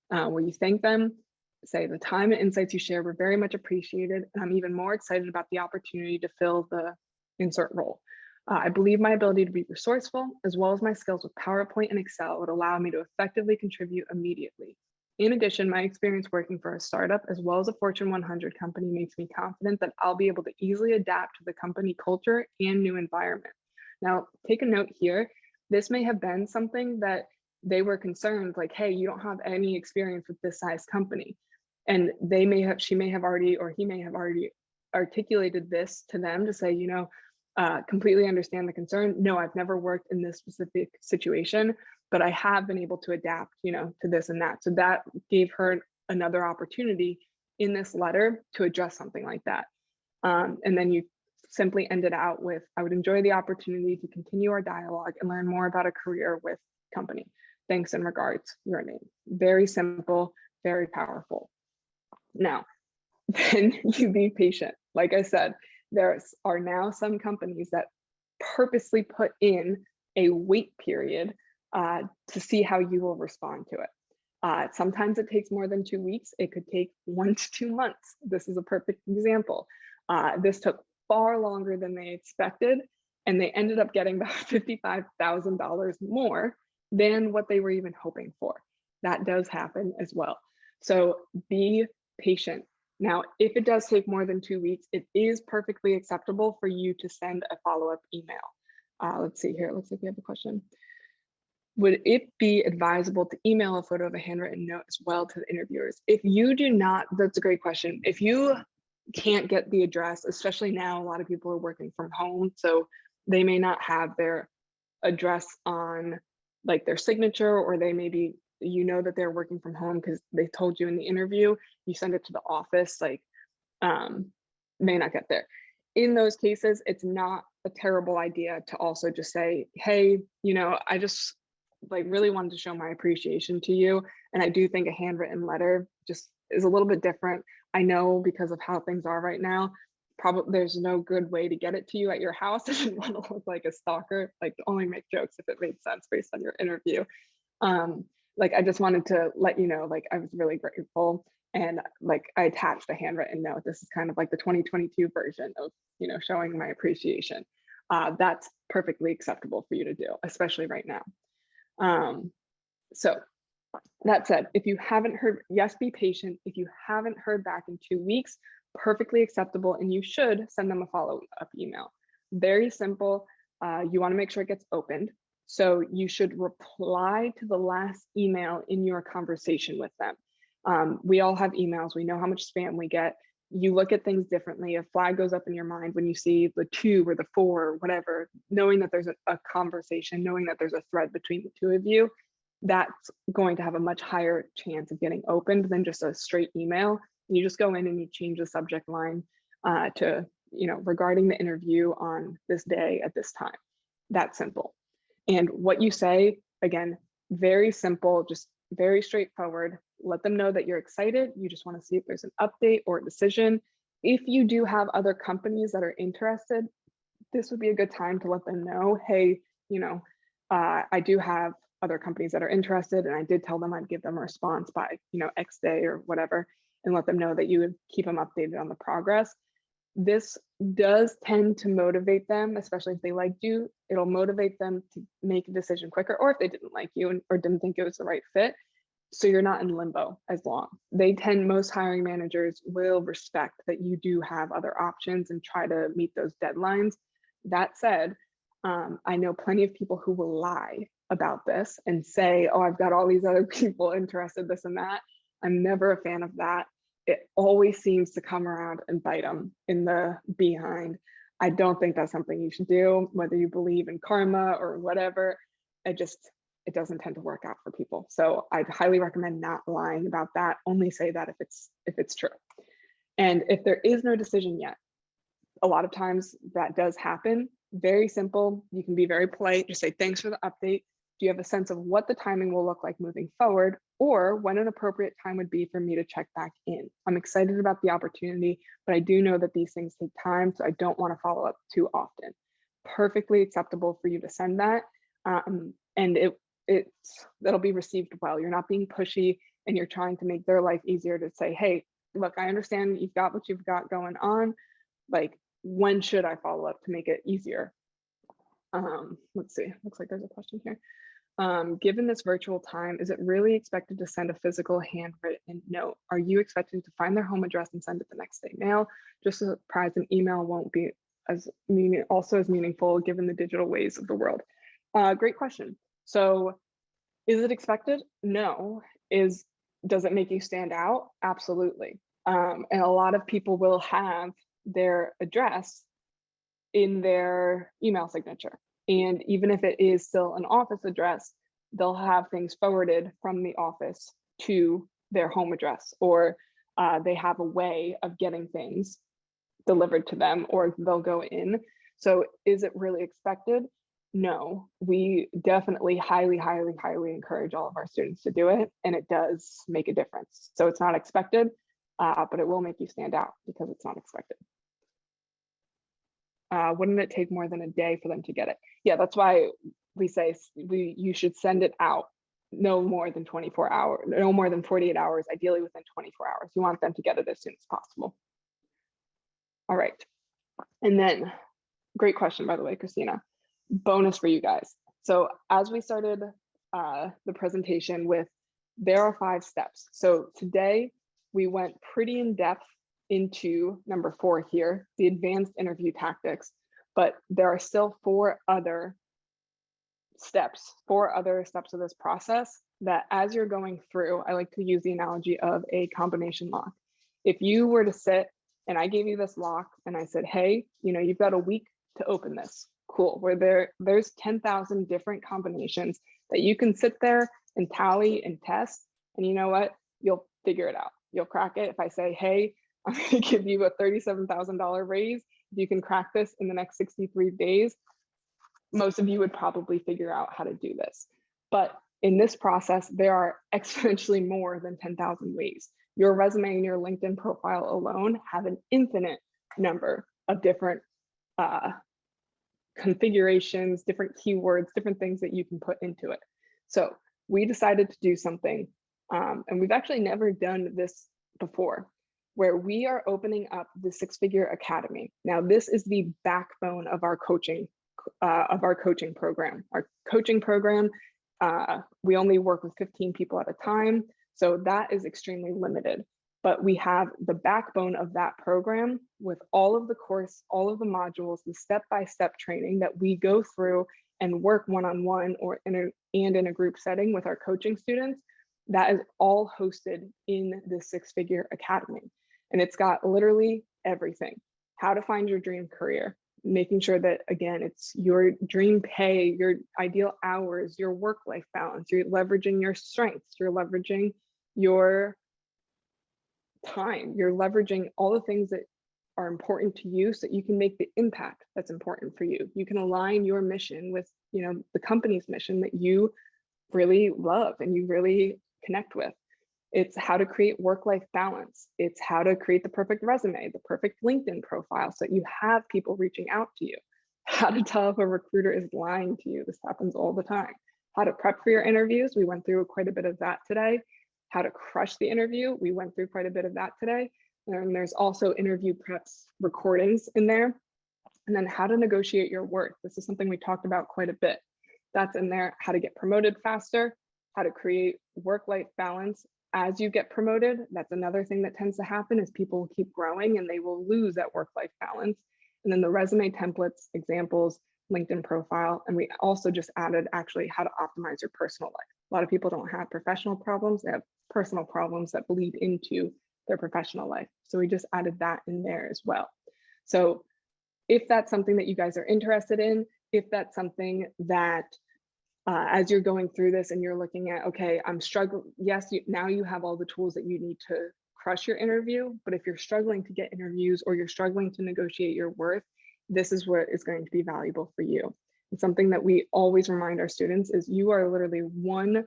Where you thank them, say the time and insights you shared were very much appreciated, and I'm even more excited about the opportunity to fill the insert role. I believe my ability to be resourceful, as well as my skills with PowerPoint and Excel, would allow me to effectively contribute immediately. In addition, my experience working for a startup as well as a Fortune 100 company makes me confident that I'll be able to easily adapt to the company culture and new environment. Now, take a note here. This may have been something that they were concerned, like, hey, you don't have any experience with this size company. And she may have already, or he may have already articulated this to them to say, completely understand the concern. No, I've never worked in this specific situation, but I have been able to adapt, to this and that. So that gave her another opportunity in this letter to address something like that. And then you simply ended out with, I would enjoy the opportunity to continue our dialogue and learn more about a career with company. Thanks and regards, your name. Very simple, very powerful. Now, then you be patient. Like I said, there are now some companies that purposely put in a wait period to see how you will respond to it. Sometimes it takes more than 2 weeks. It could take 1 to 2 months. This is a perfect example. This took far longer than they expected, and they ended up getting about $55,000 more than what they were even hoping for. That does happen as well. So be patient. Now, if it does take more than 2 weeks, it is perfectly acceptable for you to send a follow-up email. Let's see here. It looks like we have a question. Would it be advisable to email a photo of a handwritten note as well to the interviewers? If you do not, that's a great question. If you can't get the address, especially now, a lot of people are working from home, so they may not have their address on like their signature, or they may be, that they're working from home because they told you in the interview, you send it to the office, may not get there. In those cases, it's not a terrible idea to also just say, hey, I just really wanted to show my appreciation to you. And I do think a handwritten letter just is a little bit different. I know because of how things are right now, probably there's no good way to get it to you at your house. I didn't want to look like a stalker, only make jokes if it made sense based on your interview. I just wanted to let you know, I was really grateful And like I attached a handwritten note. This is kind of like the 2022 version of, showing my appreciation. That's perfectly acceptable for you to do, especially right now. So that said, if you haven't heard, yes, be patient. If you haven't heard back in 2 weeks, perfectly acceptable, and you should send them a follow-up email. Very simple. You want to make sure it gets opened. So you should reply to the last email in your conversation with them. We all have emails. We know how much spam we get. You look at things differently. A flag goes up in your mind when you see the 2 or the 4 or whatever, knowing that there's a conversation, knowing that there's a thread between the 2 of you, that's going to have a much higher chance of getting opened than just a straight email. You just go in and you change the subject line to, regarding the interview on this day at this time. That's simple. And what you say, again, very simple, just very straightforward. Let them know that you're excited. You just want to see if there's an update or a decision. If you do have other companies that are interested, this would be a good time to let them know, hey, I do have other companies that are interested, and I did tell them I'd give them a response by, X day or whatever, and let them know that you would keep them updated on the progress. This does tend to motivate them, especially if they liked you. It'll motivate them to make a decision quicker, or if they didn't like you or didn't think it was the right fit. So you're not in limbo as long. Most hiring managers will respect that you do have other options and try to meet those deadlines. That said, I know plenty of people who will lie about this and say, oh, I've got all these other people interested, this and that. I'm never a fan of that. It always seems to come around and bite them in the behind. I don't think that's something you should do, whether you believe in karma or whatever. It doesn't tend to work out for people. So I'd highly recommend not lying about that. Only say that if it's true. And if there is no decision yet, a lot of times that does happen. Very simple. You can be very polite. Just say, thanks for the update. Do you have a sense of what the timing will look like moving forward, or when an appropriate time would be for me to check back in? I'm excited about the opportunity, but I do know that these things take time, so I don't want to follow up too often. Perfectly acceptable for you to send that. And that'll be received well. You're not being pushy, and you're trying to make their life easier to say, hey, look, I understand you've got what you've got going on. Like, when should I follow up to make it easier? Let's see, looks like there's a question here. Given this virtual time, is it really expected to send a physical handwritten note? Are you expected to find their home address and send it the next day mail? Just a surprise, an email won't be as meaningful given the digital ways of the world. Great question. So is it expected? No. Does it make you stand out? Absolutely. And a lot of people will have their address in their email signature. And even if it is still an office address, they'll have things forwarded from the office to their home address, or they have a way of getting things delivered to them, or they'll go in. So is it really expected? No, we definitely highly encourage all of our students to do it, and it does make a difference. So it's not expected, but it will make you stand out because it's not expected. Wouldn't it take more than a day for them to get it? Yeah, that's why we say you should send it out no more than 24 hours, no more than 48 hours, ideally within 24 hours. You want them to get it as soon as possible. All right. And then, great question, by the way, Christina. Bonus for you guys. So as we started the presentation with, there are 5 steps. So today we went pretty in depth into number 4 here, the advanced interview tactics, but there are still 4 other steps of this process that as you're going through, I like to use the analogy of a combination lock. If you were to sit and I gave you this lock and I said, hey, you've got a week to open this. Cool, where there's 10,000 different combinations that you can sit there and tally and test, and you know what? You'll figure it out. You'll crack it. If I say, hey, I'm going to give you a $37,000 raise, if you can crack this in the next 63 days, most of you would probably figure out how to do this. But in this process, there are exponentially more than 10,000 ways. Your resume and your LinkedIn profile alone have an infinite number of different configurations, different keywords, different things that you can put into it. So we decided to do something, and we've actually never done this before, where we are opening up the Six-Figure Academy. Now, this is the backbone of our coaching program. Our coaching program, we only work with 15 people at a time, so that is extremely limited. But we have the backbone of that program with all of the course, all of the modules, the step-by-step training that we go through and work one-on-one or in a group setting with our coaching students. That is all hosted in the Six-Figure Academy. And it's got literally everything. How to find your dream career, making sure that, again, it's your dream pay, your ideal hours, your work-life balance, you're leveraging your strengths, you're leveraging your time, you're leveraging all the things that are important to you so that you can make the impact that's important for you. You can align your mission with, the company's mission that you really love and you really connect with. It's how to create work-life balance. It's how to create the perfect resume, the perfect LinkedIn profile so that you have people reaching out to you. How to tell if a recruiter is lying to you. This happens all the time. How to prep for your interviews. We went through quite a bit of that today. How to crush the interview. We went through quite a bit of that today. And there's also interview preps recordings in there. And then how to negotiate your worth. This is something we talked about quite a bit. That's in there. How to get promoted faster, how to create work-life balance as you get promoted. That's another thing that tends to happen is people keep growing and they will lose that work-life balance. And then the resume templates, examples, LinkedIn profile. And we also just added actually how to optimize your personal life. A lot of people don't have professional problems. They have personal problems that bleed into their professional life. So we just added that in there as well. So if that's something that you guys are interested in, if that's something that as you're going through this and you're looking at, okay, I'm struggling. Yes, now you have all the tools that you need to crush your interview. But if you're struggling to get interviews or you're struggling to negotiate your worth, this is what is going to be valuable for you. And something that we always remind our students is you are literally one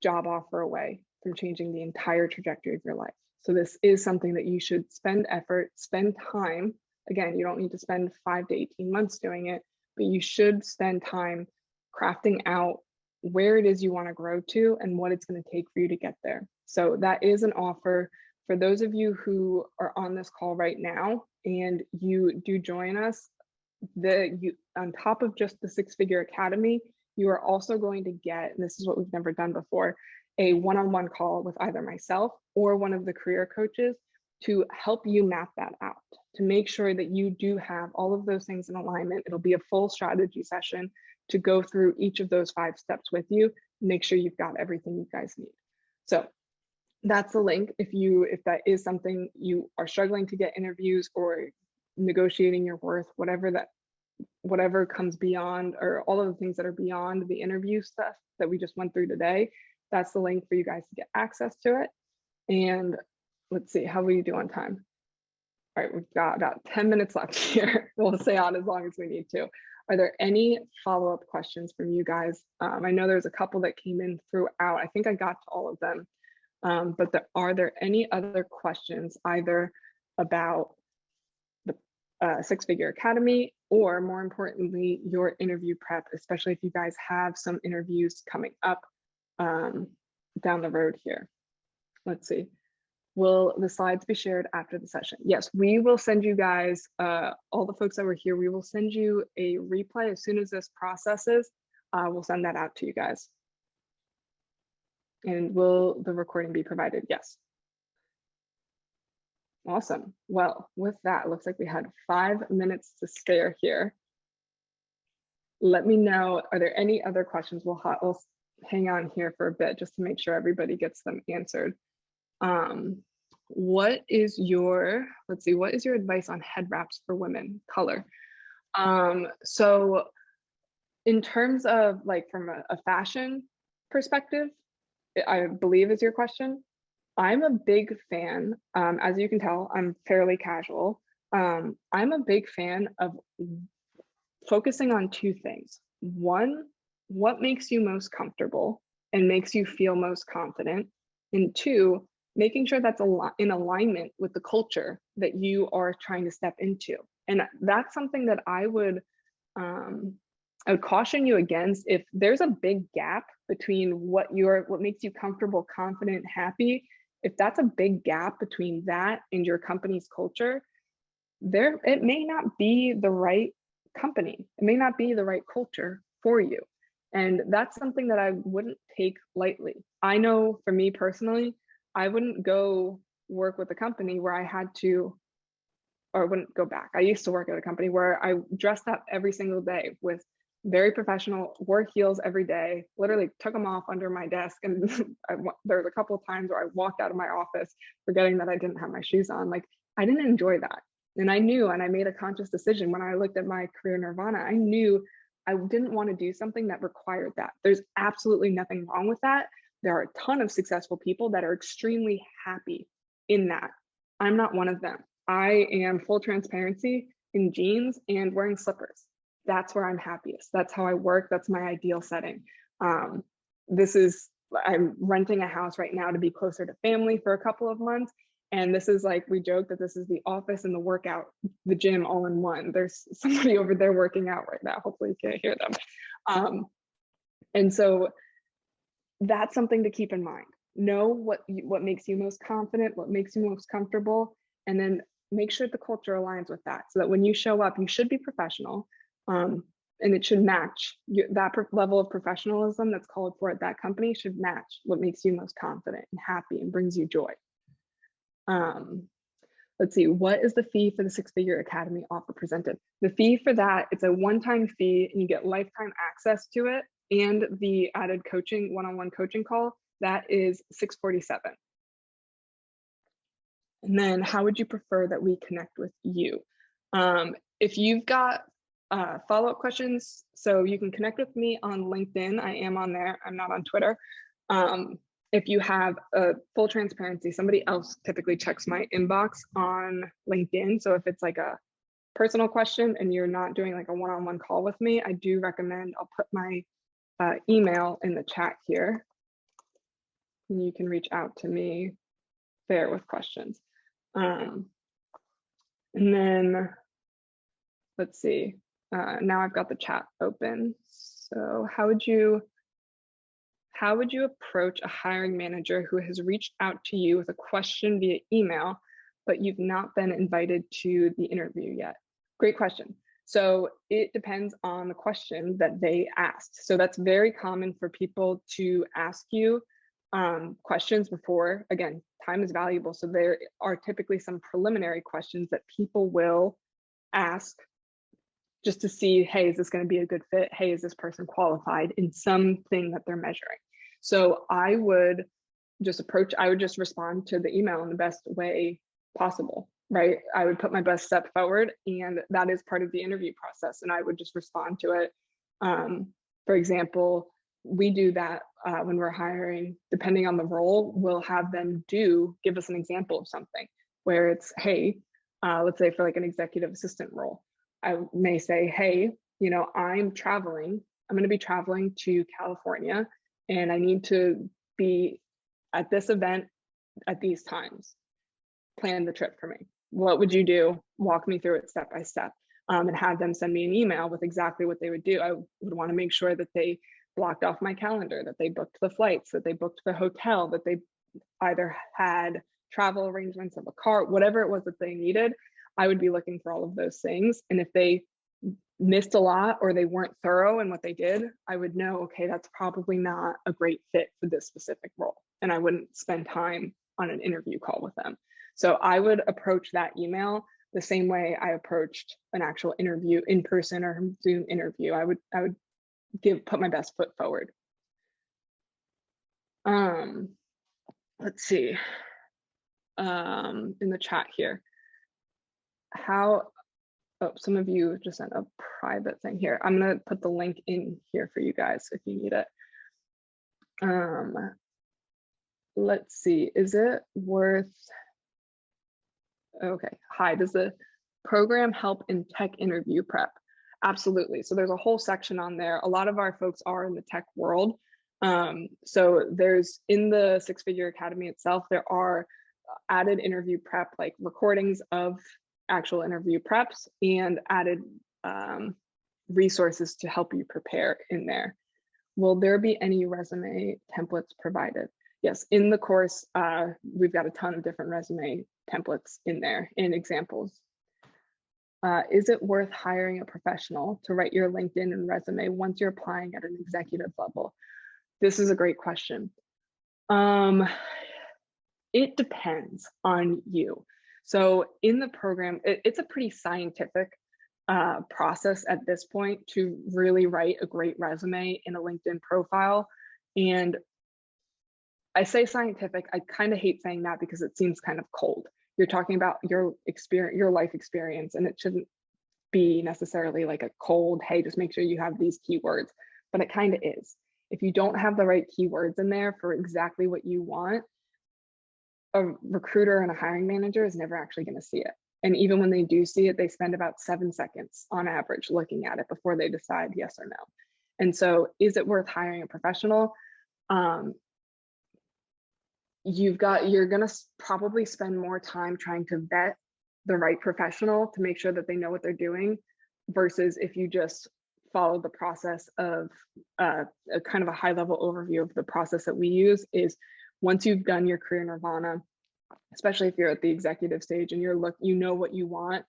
job offer away from changing the entire trajectory of your life. So this is something that you should spend effort, spend time. Again, you don't need to spend 5 to 18 months doing it, but you should spend time crafting out where it is you want to grow to and what it's going to take for you to get there. So that is an offer for those of you who are on this call right now and you do join us. On top of just the Six-Figure Academy, you are also going to get, and this is what we've never done before, a one-on-one call with either myself or one of the career coaches to help you map that out, to make sure that you do have all of those things in alignment. It'll be a full strategy session to go through each of those 5 steps with you, make sure you've got everything you guys need. So that's the link. If that is something you are struggling to get interviews or negotiating your worth, whatever comes beyond, or all of the things that are beyond the interview stuff that we just went through today, that's the link for you guys to get access to it. And let's see, how will you do on time? All right, we've got about 10 minutes left here. We'll stay on as long as we need to. Are there any follow-up questions from you guys? I know there's a couple that came in throughout. I think I got to all of them. But are there any other questions either about the Six-Figure Academy or, more importantly, your interview prep, especially if you guys have some interviews coming up down the road here? Let's see. Will the slides be shared after the session? Yes, we will send you guys, all the folks that were here, we will send you a replay as soon as this processes. We'll send that out to you guys. And will the recording be provided? Yes. Awesome. Well, with that, it looks like we had 5 minutes to spare here. Let me know, are there any other questions? We'll hang on here for a bit just to make sure everybody gets them answered. What is your advice on head wraps for women, color? So in terms of like from a fashion perspective, I believe is your question. I'm a big fan, as you can tell, I'm fairly casual. I'm a big fan of focusing on 2 things. One, what makes you most comfortable and makes you feel most confident? And 2, making sure that's in alignment with the culture that you are trying to step into. And that's something that I would caution you against. If there's a big gap between what makes you comfortable, confident, happy, If that's a big gap between that and your company's culture, it may not be the right company. It may not be the right culture for you. And that's something that I wouldn't take lightly. I know for me personally, I wouldn't go work with a company where I had to, or I wouldn't go back. I used to work at a company where I dressed up every single day with very professional, wore heels every day, literally took them off under my desk. And there was a couple of times where I walked out of my office forgetting that I didn't have my shoes on. Like, I didn't enjoy that. And I knew, and I made a conscious decision when I looked at my career nirvana, I knew I didn't want to do something that required that. There's absolutely nothing wrong with that. There are a ton of successful people that are extremely happy in that. I'm not one of them. I am full transparency in jeans and wearing slippers. That's where I'm happiest. That's how I work. That's my ideal setting. I'm renting a house right now to be closer to family for a couple of months. And this is like, we joke that this is the office and the workout, the gym all in one. There's somebody over there working out right now. Hopefully you can't hear them. And so that's something to keep in mind. Know what makes you most confident, what makes you most comfortable, and then make sure the culture aligns with that, so that when you show up, you should be professional, and it should match that level of professionalism that's called for at that company should match what makes you most confident and happy and brings you joy. Let's see, what is the fee for the six-figure academy offer presented? The fee for that, it's a one-time fee and you get lifetime access to it and the added coaching, one-on-one coaching call, that is $647. And then how would you prefer that we connect with you? If you've got follow-up questions, so you can connect with me on LinkedIn. I am on there. I'm not on Twitter. If you have a full transparency, somebody else typically checks my inbox on LinkedIn. So if it's like a personal question and you're not doing like a one-on-one call with me, I do recommend, I'll put my email in the chat here. And you can reach out to me there with questions. And then let's see, now I've got the chat open. So how would you approach a hiring manager who has reached out to you with a question via email, but you've not been invited to the interview yet? Great question. So it depends on the question that they asked. So that's very common for people to ask you questions before. Again, time is valuable. So there are typically some preliminary questions that people will ask just to see, hey, is this going to be a good fit? Hey, is this person qualified in something that they're measuring? So I would just respond to the email in the best way possible, right? I would put my best step forward, and that is part of the interview process. And I would just respond to it. For example, we do that when we're hiring, depending on the role, we'll have them give us an example of something where it's, hey, let's say for like an executive assistant role, I may say, hey, I'm going to be traveling to California and I need to be at this event at these times. Plan the trip for me. What would you do? Walk me through it step by step, and have them send me an email with exactly what they would do. I would want to make sure that they blocked off my calendar, that they booked the flights, that they booked the hotel, that they either had travel arrangements of a car, whatever it was that they needed. I would be looking for all of those things. And if they missed a lot or they weren't thorough in what they did, I would know, okay, that's probably not a great fit for this specific role. And I wouldn't spend time on an interview call with them. So I would approach that email the same way I approached an actual interview, in person or Zoom interview. I would put my best foot forward. Let's see, in the chat here, some of you just sent a private thing here. I'm gonna put the link in here for you guys if you need it. Let's see, is it worth, okay, hi, does the program help in tech interview prep? Absolutely. So there's a whole section on there. A lot of our folks are in the tech world. So there's, in the Six Figure Academy itself, there are added interview prep, like recordings of actual interview preps, and added resources to help you prepare in there. Will there be any resume templates provided? yes, in the course, we've got a ton of different resume templates in there and examples. Is it worth hiring a professional to write your LinkedIn and resume once you're applying at an executive level? This is a great question. It depends on you. So in the program, it's a pretty scientific process at this point to really write a great resume in a LinkedIn profile. And I say scientific, I kind of hate saying that because it seems kind of cold. You're talking about your experience, your life experience, and it shouldn't be necessarily like a cold, hey, just make sure you have these keywords, but it kind of is. If you don't have the right keywords in there for exactly what you want, a recruiter and a hiring manager is never actually going to see it. And even when they do see it, they spend about 7 seconds on average looking at it before they decide yes or no. And so is it worth hiring a professional? You're going to probably spend more time trying to vet the right professional to make sure that they know what they're doing versus if you just follow the process of a kind of a high level overview of the process that we use is once you've done your career nirvana, especially if you're at the executive stage and you know what you want,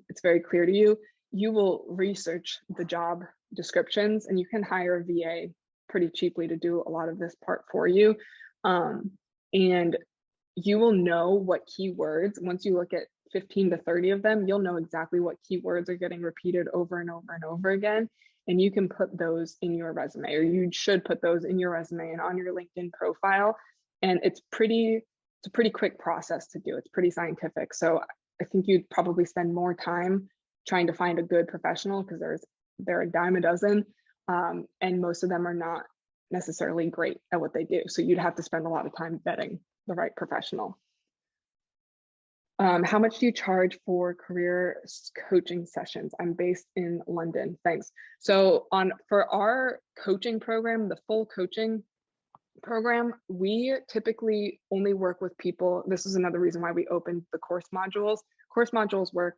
it's very clear to you, you will research the job descriptions and you can hire a VA pretty cheaply to do a lot of this part for you. And you will know what keywords, once you look at 15 to 30 of them, you'll know exactly what keywords are getting repeated over and over and over again. And you can put those in your resume, or you should put those in your resume and on your LinkedIn profile. And it's a pretty quick process to do. It's pretty scientific. So I think you'd probably spend more time trying to find a good professional because they're a dime a dozen. And most of them are not necessarily great at what they do. So you'd have to spend a lot of time vetting the right professional. How much do you charge for career coaching sessions? I'm based in London. Thanks. So for our coaching program, the full coaching program, we typically only work with people. This is another reason why we opened the course modules. Course modules work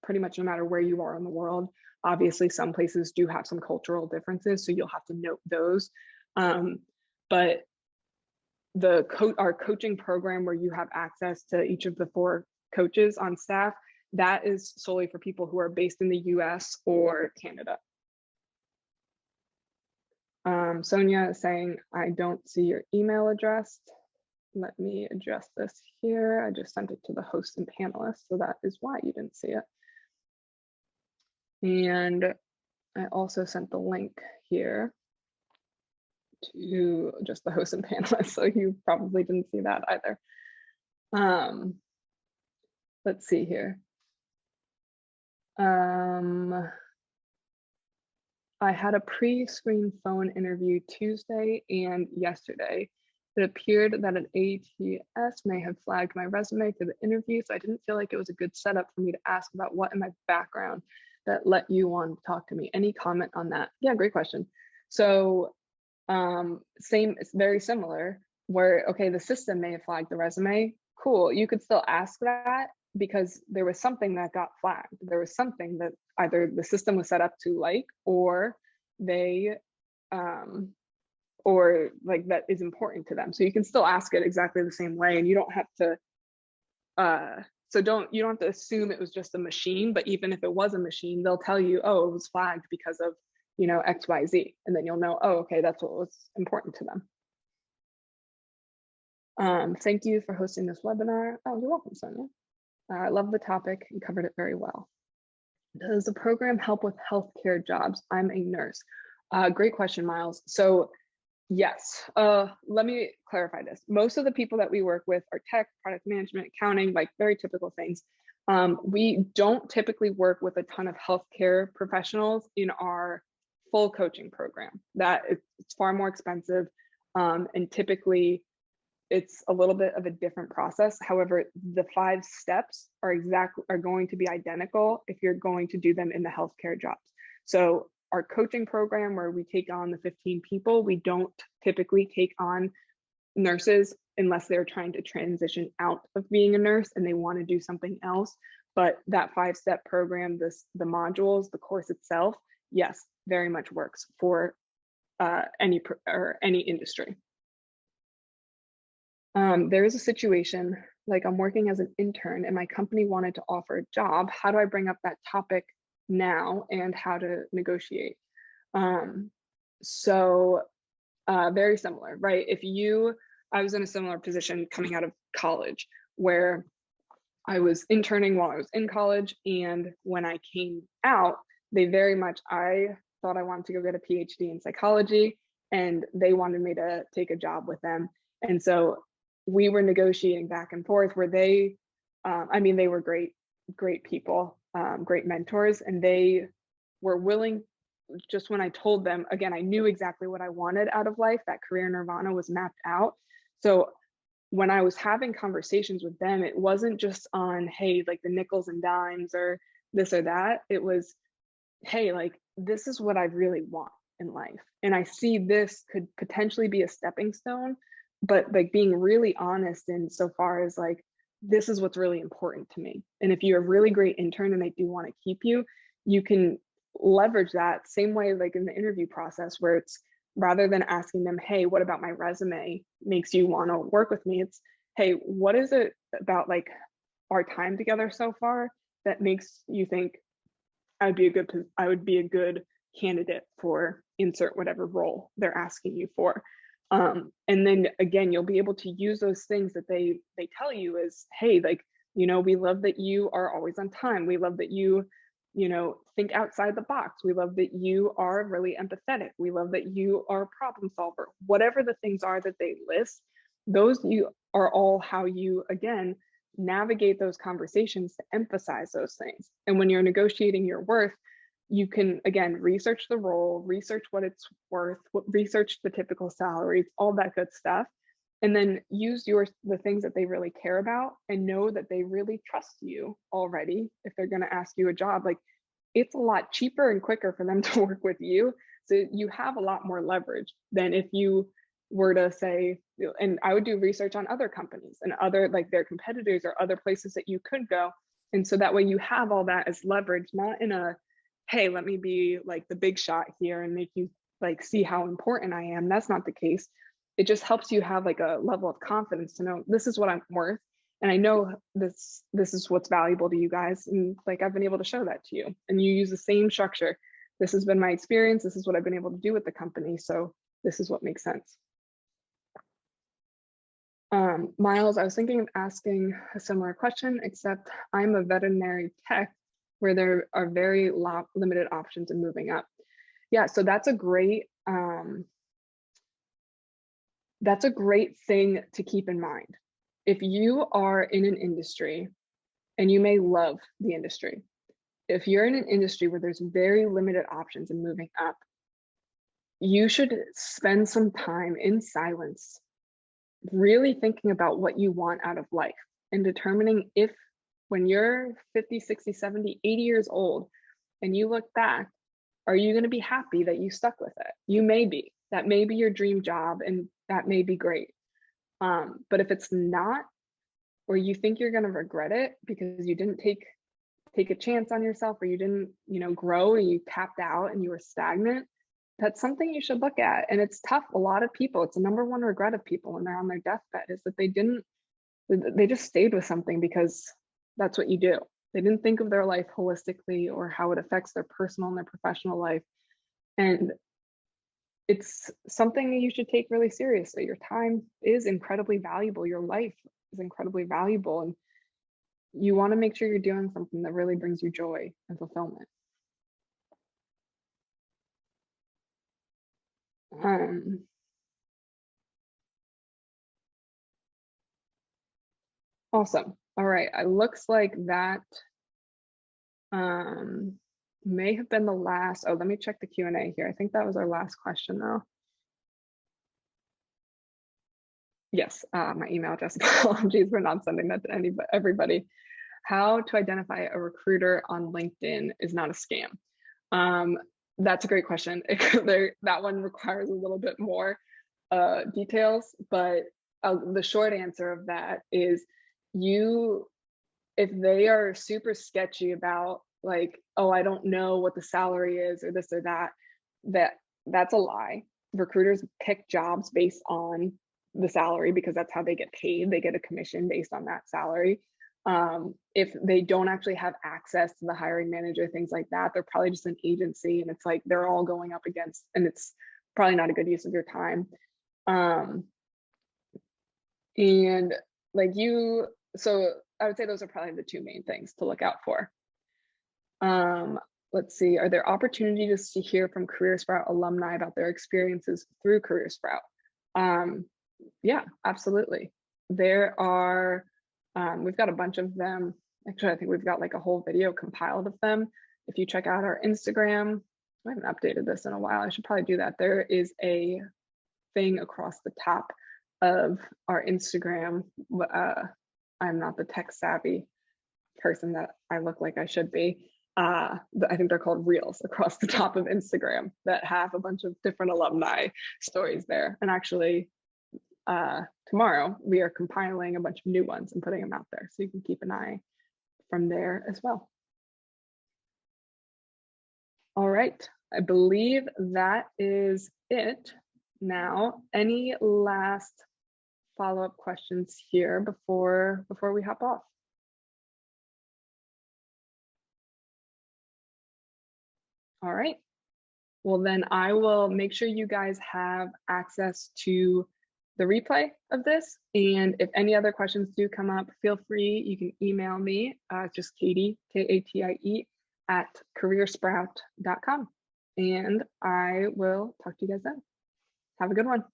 pretty much no matter where you are in the world. Obviously, some places do have some cultural differences, so you'll have to note those. But our coaching program, where you have access to each of the 4 coaches on staff, that is solely for people who are based in the US or Canada. Sonia is saying, I don't see your email address. Let me adjust this here. I just sent it to the host and panelists, so that is why you didn't see it. And I also sent the link here to just the host and panelists, so you probably didn't see that either. Let's see here. I had a pre-screen phone interview Tuesday and yesterday. It appeared that an ATS may have flagged my resume for the interview, so I didn't feel like it was a good setup for me to ask about what in my background that let you want to talk to me. Any comment on that? Yeah, great question. So it's very similar where, okay, the system may have flagged the resume. Cool, you could still ask that because there was something that got flagged. There was something that either the system was set up to like, or they, or like that is important to them. So you can still ask it exactly the same way, and you don't have to, you don't have to assume it was just a machine, but even if it was a machine, they'll tell you, oh, it was flagged because of, X, Y, Z. And then you'll know, oh, okay, that's what was important to them. Thank you for hosting this webinar. Oh, you're welcome, Sonia. I love the topic. You covered it very well. Does the program help with healthcare jobs? I'm a nurse. Great question, Miles. So yes, let me clarify this. Most of the people that we work with are tech, product management, accounting, like very typical things. We don't typically work with a ton of healthcare professionals in our full coaching program. It's far more expensive, and typically it's a little bit of a different process. However, the 5 steps are going to be identical if you're going to do them in the healthcare jobs. So our coaching program, where we take on the 15 people, we don't typically take on nurses unless they're trying to transition out of being a nurse and they want to do something else. But that 5-step program, the modules, the course itself, yes, very much works for any industry. There is a situation, like I'm working as an intern and my company wanted to offer a job. How do I bring up that topic now and how to negotiate? Um, so very similar, right? I was in a similar position coming out of college where I was interning while I was in college. And when I came out, I thought I wanted to go get a PhD in psychology, and they wanted me to take a job with them. And so we were negotiating back and forth where they were great people, great mentors, and they were willing. Just when I told them, again, I knew exactly what I wanted out of life, that career nirvana was mapped out. So when I was having conversations with them, it wasn't just on, hey, like the nickels and dimes or this or that. It was, hey, like this is what I really want in life. And I see this could potentially be a stepping stone, but like being really honest in so far as like, this is what's really important to me. And if you're a really great intern and they do want to keep you, you can leverage that same way, like in the interview process, where it's rather than asking them, hey, what about my resume makes you want to work with me? It's, hey, what is it about like our time together so far that makes you think I would be a good candidate for insert whatever role they're asking you for. And then again, you'll be able to use those things that they tell you as, hey, like, we love that you are always on time. We love that you think outside the box. We love that you are really empathetic. We love that you are a problem solver. Whatever the things are that they list, those you are all how you, again, navigate those conversations to emphasize those things. And when you're negotiating your worth, you can, again, research the role, research what it's worth, research the typical salaries, all that good stuff. And then use the things that they really care about and know that they really trust you already. If they're going to ask you a job, like it's a lot cheaper and quicker for them to work with you. So you have a lot more leverage than if you were to say, and I would do research on other companies and other like their competitors or other places that you could go. And so that way you have all that as leverage, not in a, hey, let me be like the big shot here and make you like see how important I am. That's not the case. It just helps you have like a level of confidence to know this is what I'm worth. And I know this is what's valuable to you guys. And like I've been able to show that to you. And you use the same structure. This has been my experience. This is what I've been able to do with the company. So this is what makes sense. Miles, I was thinking of asking a similar question, except I'm a veterinary tech where there are very limited options in moving up. Yeah, so that's a great thing to keep in mind. If you are in an industry, and you may love the industry, if you're in an industry where there's very limited options in moving up, you should spend some time in silence really thinking about what you want out of life and determining if when you're 50, 60, 70, 80 years old and you look back, are you going to be happy that you stuck with it? You may be. That may be your dream job and that may be great. But if it's not, or you think you're going to regret it because you didn't take a chance on yourself or you didn't, grow and you tapped out and you were stagnant, that's something you should look at. And it's tough. A lot of people, it's the number one regret of people when they're on their deathbed is that they just stayed with something because that's what you do. They didn't think of their life holistically or how it affects their personal and their professional life. And it's something that you should take really seriously. Your time is incredibly valuable. Your life is incredibly valuable. And you want to make sure you're doing something that really brings you joy and fulfillment. Awesome. All right. It looks like that may have been the last. Oh, let me check the Q&A here. I think that was our last question though. Yes, my email address. Apologies for not sending that to everybody. How to identify a recruiter on LinkedIn is not a scam. That's a great question. That one requires a little bit more details, but the short answer of that is if they are super sketchy about like, oh, I don't know what the salary is or this or that, that's a lie. Recruiters pick jobs based on the salary because that's how they get paid. They get a commission based on that salary. If they don't actually have access to the hiring manager, things like that, they're probably just an agency, and it's like they're all going up against, and it's probably not a good use of your time. And like so I would say those are probably the two main things to look out for. Let's see, are there opportunities to hear from Career Sprout alumni about their experiences through Career Sprout? Yeah, absolutely. There are, we've got a bunch of them. Actually, I think we've got like a whole video compiled of them. If you check out our Instagram, I haven't updated this in a while. I should probably do that. There is a thing across the top of our Instagram. I'm not the tech savvy person that I look like I should be. I think they're called Reels across the top of Instagram that have a bunch of different alumni stories there. And actually, tomorrow we are compiling a bunch of new ones and putting them out there, so you can keep an eye from there as well. All right, I believe that is it. Now, any last follow-up questions here before we hop off? All right. Well, then I will make sure you guys have access to the replay of this. And if any other questions do come up, feel free, you can email me, just Katie, Katie, at careersprout.com. And I will talk to you guys then. Have a good one.